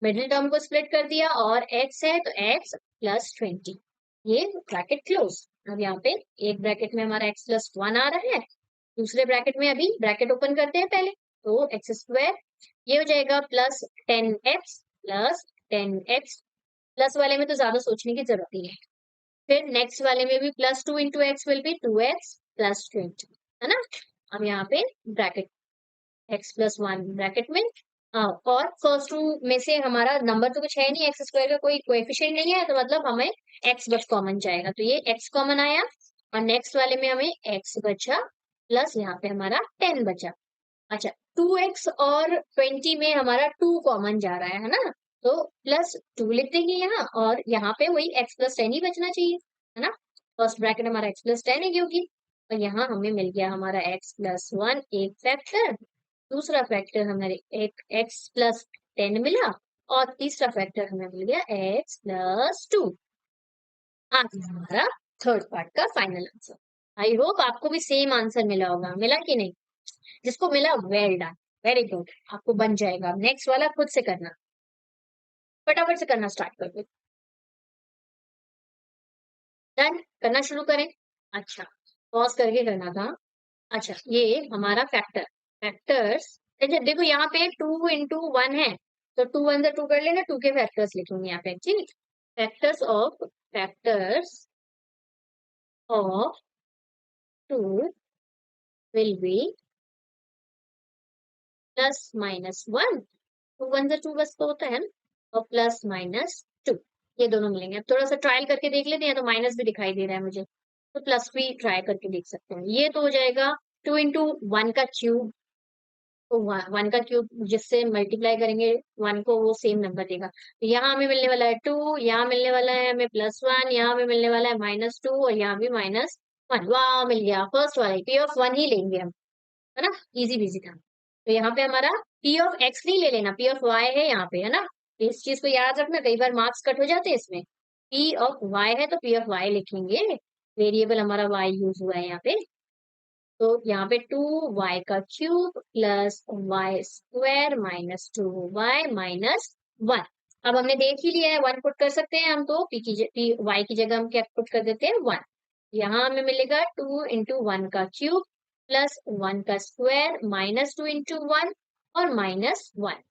मिडिल टर्म को स्प्लिट कर दिया, और एक्स है तो एक्स प्लस 20, ये ब्रैकेट क्लोज। अब यहाँ पे एक ब्रैकेट में हमारा एक्स प्लस 1 आ रहा है, दूसरे ब्रैकेट में अभी ब्रैकेट ओपन करते हैं पहले, तो एक्स स्क्वायर ये हो जाएगा plus 10x plus 10x, plus वाले में तो ज्यादा सोचने की जरूरत नहीं है। फिर नेक्स्ट वाले में भी plus 2 into X will B 2x plus 20, है ना। अब यहाँ पे ब्रैकेट x प्लस 1 ब्रैकेट में, और फर्स्ट टू में से हमारा नंबर तो कुछ है नहीं, एक्स स्क्वायर का कोई कोएफिशिएंट नहीं है, तो मतलब हमें x बस कॉमन जाएगा, तो ये x कॉमन आया, और नेक्स्ट वाले में हमें x बचा, प्लस यहाँ पे हमारा 10 बचा। अच्छा, 2x और 20 में हमारा 2 कॉमन जा रहा है ना, तो प्लस 2 लिख देंगे यहाँ, और यहाँ पे वही x प्लस 10 ही बचना चाहिए, है ना। फर्स्ट ब्रैकेट हमारा x प्लस 10 है क्योंकि, और यहाँ हमें मिल गया हमारा x प्लस 1 एक फैक्टर, दूसरा फैक्टर हमारे एक x प्लस 10 मिला, और तीसरा फैक्टर हमें मिल गया x प्लस 2। आ गया हमारा थर्ड पार्ट का फाइनल आंसर। आई होप आपको भी सेम आंसर मिला होगा, मिला कि नहीं, जिसको मिला वेल डन, वेरी गुड, आपको बन जाएगा। नेक्स्ट वाला खुद से करना, फटाफट से करना स्टार्ट कर दो, डन, करना शुरू करें। अच्छा, पॉज करके करना था। अच्छा, ये हमारा फैक्टर, फैक्टर्स, अच्छा देखो यहाँ पे 2 इंटू 1 है, तो 2 वन से 2 कर लेना, 2 के फैक्टर्स लिखूंगी यहाँ पे, ठीक, factors of 2 will be plus minus 1, 2 one से 2 बस तो होता है ना, और प्लस माइनस 2, ये दोनों मिलेंगे। अब थोड़ा सा ट्रायल करके देख लेते हैं, तो माइनस भी दिखाई दे रहा है मुझे, तो प्लस भी ट्राई करके देख सकते हैं। ये तो हो जाएगा 2 इंटू 1 का क्यूब, तो 1 का क्यूब जिससे मल्टीप्लाई करेंगे 1 को, वो सेम नंबर देगा, तो यहाँ हमें मिलने वाला है 2, यहाँ मिलने वाला है हमें प्लस 1, यहाँ हमें मिलने वाला है माइनस 2, और यहाँ भी माइनस 1, वाह मिल गया, फर्स्ट वाला पी ऑफ 1 ही लेंगे हम, है ना, इजी बीजी था। तो यहाँ पे हमारा पी ऑफ एक्स नहीं ले लेना, पी ऑफ वाई है यहाँ पे, है ना, तो इस चीज को याद रखना, कई बार मार्क्स कट हो जाते हैं इसमें। पी ऑफ वाई है तो पी ऑफ वाई लिखेंगे, वेरिएबल हमारा वाई यूज हुआ है यहाँ पे, तो यहाँ पे 2y का cube plus y square minus 2y minus 1। अब हमने देख ही लिया है, 1 पुट कर सकते हैं हम, तो पी वाई की जगह हम क्या पुट कर देते हैं, 1। यहाँ हमें मिलेगा 2 इंटू 1 का क्यूब प्लस 1 का स्क्वायर माइनस 2 इंटू 1 और माइनस 1,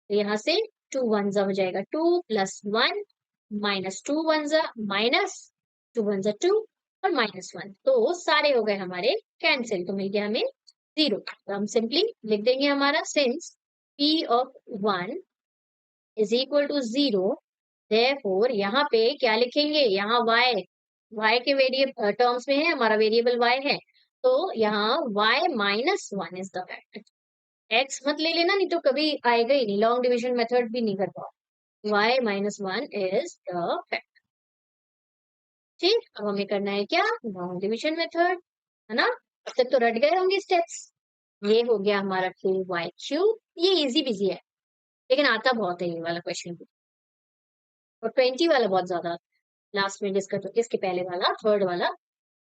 तो यहाँ से 2 वन जा हो जाएगा 2 प्लस 1 माइनस 2 वन जा माइनस 2 वन जा 2 और माइनस 1, तो सारे हो गए हमारे कैंसिल, तो मिल गया हमें 0। तो हम सिंपली लिख देंगे हमारा since p of 1 is equal to 0, therefore यहाँ पे क्या लिखेंगे, यहाँ y के वेरिएबल टर्म्स में है, हमारा वेरिएबल y है, तो यहाँ y minus 1 is the factor. x मत ले लेना, नहीं तो कभी आएगा ही नहीं, लॉन्ग डिविजन मेथड भी नहीं कर पाओ, y minus 1 is the factor. ठीक, अब हमें करना है क्या, लॉन्ग डिविजन मेथड, है ना, अब तक तो रट गए होंगे स्टेप्स। ये हो गया हमारा 2y क्यूब, ये इजी बिजी है, लेकिन आता बहुत है ये वाला क्वेश्चन भी, और 20 वाला बहुत ज्यादा लास्ट में डिस्कस, तो इसके पहले वाला थर्ड वाला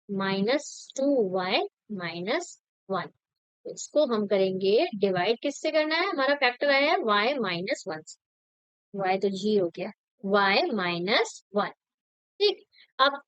माइनस 2y माइनस 1, इसको हम करेंगे डिवाइड, किससे करना है, हमारा फैक्टर आया है y माइनस 1, y तो जी हो गया, y माइनस 1, ठीक। अब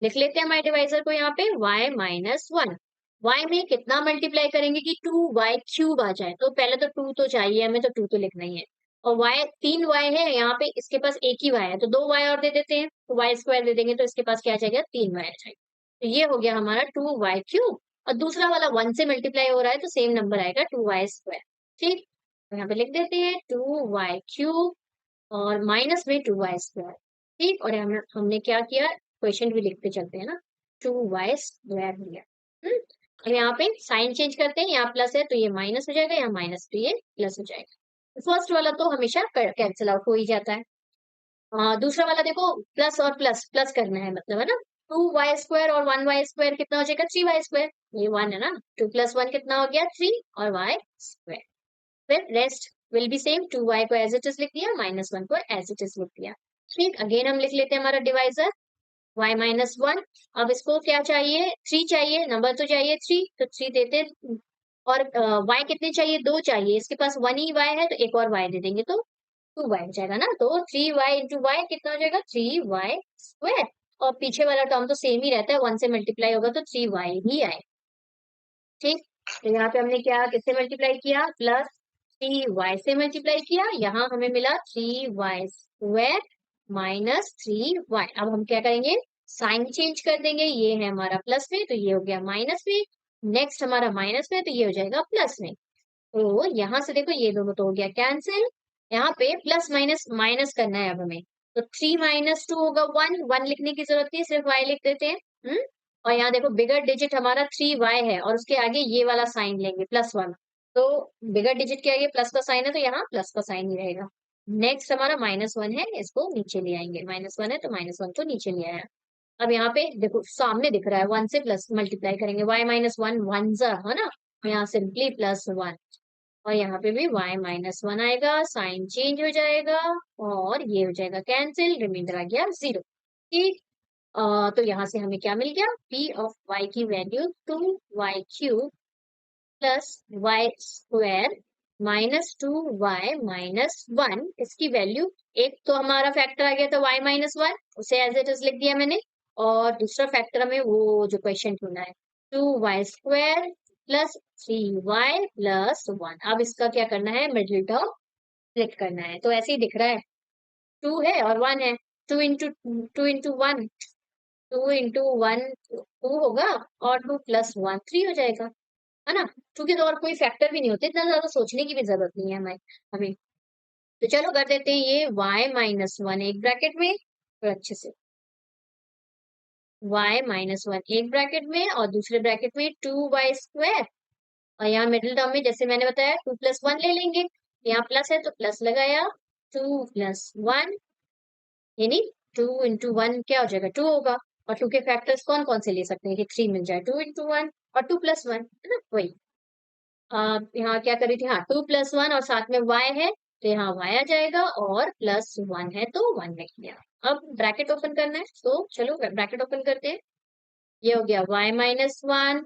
लिख लेते हैं हमारे डिवाइजर को यहाँ पे y माइनस 1, y में कितना मल्टीप्लाई करेंगे कि 2y क्यूब आ जाए, तो पहले तो 2 तो चाहिए हमें, तो 2 तो लिखना ही है, और y 3y है यहाँ पे, इसके पास एक ही y है, तो 2y और दे देते हैं, तो y स्क्वायर दे देंगे, तो इसके पास क्या आ जाएगा, 3y आ जाएगा, तो ये हो गया हमारा 2y क्यूब, और दूसरा वाला 1 से मल्टीप्लाई हो रहा है, तो सेम नंबर आएगा 2y स्क्वायर, ठीक, तो यहाँ पे लिख देते हैं 2y क्यूब और माइनस में 2y²। ठीक, और हमने क्या किया, क्वेश्चन भी लिखते चलते हैं ना, 2y² हो गया। अब यहाँ पे साइन चेंज करते हैं, यहाँ प्लस है तो ये माइनस हो जाएगा, यहाँ माइनस तो ये प्लस हो जाएगा। फर्स्ट वाला तो हमेशा कैंसिल आउट हो ही जाता है। दूसरा वाला देखो, प्लस और प्लस प्लस करना है, मतलब है ना, 2y² और 1y² कितना हो जाएगा, 3y²। ये 1 है ना, 2 + 1 कितना हो गया, 3, और y²। फिर rest will be same, 2y को एज इट इज लिख दिया, -1 को एज इट इज लिख दिया। ठीक, अगेन हम लिख लेते हैं हमारा डिवाइजर, y-1। अब इसको क्या चाहिए, 3 चाहिए, नंबर तो चाहिए 3, तो 3 देते हैं। और y कितने चाहिए, 2 चाहिए, इसके पास 1 ही y है तो एक और y दे देंगे तो 2y हो जाएगा ना, तो 3y इंटू y कितना हो जाएगा, 3y²। और पीछे वाला टर्म तो सेम ही रहता है, 1 से मल्टीप्लाई होगा तो 3y ही आए। ठीक, तो यहाँ पे हमने क्या किससे मल्टीप्लाई किया, प्लस 3y से मल्टीप्लाई किया, यहाँ हमें मिला 3y² -3y। अब हम क्या करेंगे, साइन चेंज कर देंगे, ये है हमारा प्लस में तो ये हो गया माइनस में, नेक्स्ट हमारा माइनस में तो ये हो जाएगा प्लस में। तो यहाँ से देखो ये दोनों तो हो गया कैंसिल, यहाँ पे प्लस माइनस माइनस करना है अब हमें, तो 3 - 2 होगा 1, 1 लिखने की जरूरत नहीं, सिर्फ y लिख देते हैं। और यहाँ देखो बिगर डिजिट हमारा 3y है और उसके आगे ये वाला साइन लेंगे +1, तो बिगर डिजिट के आगे प्लस का साइन है तो यहाँ प्लस का साइन ही रहेगा। नेक्स्ट हमारा -1 है, इसको नीचे ले आएंगे, -1 है तो -1 को नीचे ले आया। अब यहाँ पे देखो सामने दिख रहा है 1 से प्लस मल्टीप्लाई करेंगे, y-1 1 ज़ा है ना, यहाँ सिंपली +1, और यहाँ पे भी y-1 आएगा, साइन चेंज हो जाएगा और ये हो जाएगा कैंसिल, रिमाइंडर आ गया 0। ठीक, तो यहाँ से हमें क्या मिल गया, p ऑफ y की value 2y³ plus y² -2y-1, इसकी वैल्यू, एक तो हमारा फैक्टर आ गया था y-1, उसे एज इट इज लिख दिया मैंने, और दूसरा फैक्टर हमें वो जो क्वेश्चन ढूंढना है, 2y² प्लस 3y+1। अब इसका क्या करना है, मिडिल टर्म स्प्लिट करना है, तो ऐसे ही दिख रहा है, 2 है और 1 है, 2 × 1, 2 × 1 2 होगा, और 2 + 1 3 हो जाएगा, है ना, क्योंकि तो और कोई फैक्टर भी नहीं होते, इतना ज्यादा सोचने की भी जरूरत नहीं है हमें हमें तो चलो कर देते हैं ये y-1 एक ब्रैकेट में, और अच्छे से y-1 एक ब्रैकेट में और दूसरे ब्रैकेट में 2y², और यहाँ मिडिल टर्म में जैसे मैंने बताया 2 + 1 ले लेंगे, यहाँ प्लस है तो प्लस लगाया, 2 + 1 यानी 2 × 1 क्या हो जाएगा, 2 होगा, और 2 के फैक्टर्स कौन कौन से ले सकते हैं कि 3 मिल जाए, 2 × 1 और 2 + 1, है ना, वही। यहाँ क्या करी थी, हाँ 2 + 1 और साथ में y है तो यहाँ y आ जाएगा, और +1 है तो 1 लिख लिया। अब ब्रैकेट ओपन करना है तो चलो ब्रैकेट ओपन करते हैं, ये हो गया y-1,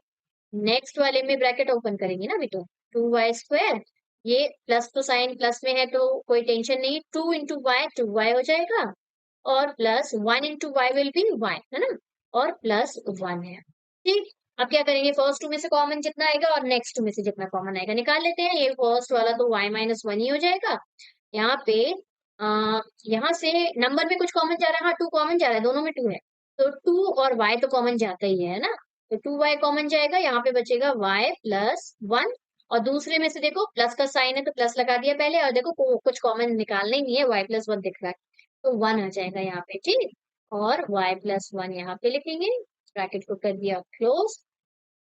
नेक्स्ट वाले में ब्रैकेट ओपन करेंगे ना अभी, तो 2y², ये प्लस तो साइन प्लस में है तो कोई टेंशन नहीं, 2 × y 2y हो जाएगा, और +1 × y विल बी y, है ना, और +1 है। ठीक, अब क्या करेंगे, फर्स्ट टू में से कॉमन जितना आएगा और नेक्स्ट टू में से जितना कॉमन आएगा निकाल लेते हैं, ये फर्स्ट वाला तो y-1 ही हो जाएगा। यहाँ पे यहाँ से नंबर में कुछ कॉमन जा रहा है, हाँ 2 कॉमन जा रहा है, दोनों में 2 है, तो 2 और y तो कॉमन जाता ही है ना, तो 2y कॉमन जाएगा, यहाँ पे बचेगा y+1, और दूसरे में से देखो प्लस का साइन है तो प्लस लगा दिया पहले, और देखो कुछ कॉमन निकालना ही नहीं है, y+1 दिख रहा है तो 1 आ जाएगा यहाँ पे। ठीक, और y+1 यहाँ पे लिखेंगे, ब्रैकेट को कर दिया क्लोज,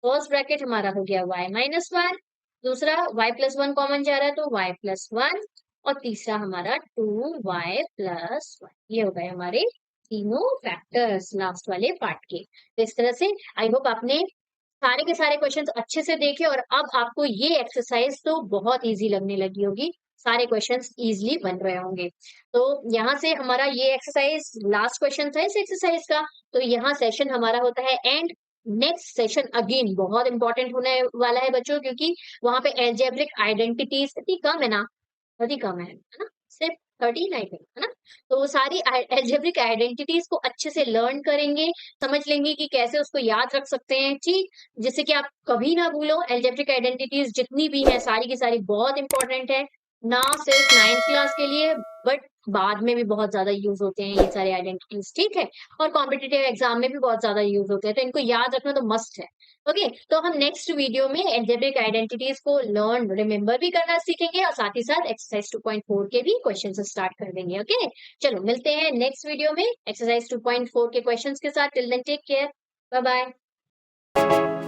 फर्स्ट ब्रैकेट हमारा हो गया y-1, दूसरा y+1 कॉमन जा रहा है तो y+1, और तीसरा हमारा 2y+1, ये हो गए हमारे तीनों फैक्टर्स लास्ट वाले पार्ट के। तो इस तरह से आई होप आपने सारे के सारे क्वेश्चंस अच्छे से देखे, और अब आपको ये एक्सरसाइज तो बहुत इजी लगने लगी होगी, सारे क्वेश्चंस इजीली बन रहे होंगे। तो यहाँ से हमारा ये एक्सरसाइज लास्ट क्वेश्चन था इस एक्सरसाइज का, तो यहाँ सेशन हमारा होता है एंड। नेक्स्ट सेशन अगेन बहुत इंपॉर्टेंट होने वाला है बच्चों, क्योंकि वहां पे एल्जेब्रिक आइडेंटिटीज इतनी कम है ना, बहुत ही कम है ना, सिर्फ 13 आई थिंक, है ना, तो वो सारी एल्जेब्रिक आइडेंटिटीज को अच्छे से लर्न करेंगे, समझ लेंगे कि कैसे उसको याद रख सकते हैं, ठीक, जिससे कि आप कभी ना भूलो। एल्जेब्रिक आइडेंटिटीज जितनी भी है सारी की सारी बहुत इंपॉर्टेंट है, ना सिर्फ 9th क्लास के लिए बट बाद में भी बहुत ज्यादा यूज होते हैं ये सारे आइडेंटिटीज, ठीक है। और कॉम्पिटिटिव एग्जाम में भी बहुत ज्यादा यूज होते हैं, तो इनको याद रखना तो मस्ट है। ओके, तो हम नेक्स्ट वीडियो में एल्जेब्रिक आइडेंटिटीज को लर्न रिमेम्बर भी करना सीखेंगे और साथ ही साथ एक्सरसाइज 2.4 के भी क्वेश्चन स्टार्ट कर देंगे। ओके, चलो मिलते हैं नेक्स्ट वीडियो में एक्सरसाइज 2.4 के क्वेश्चंस के साथ। Till then take care, bye bye.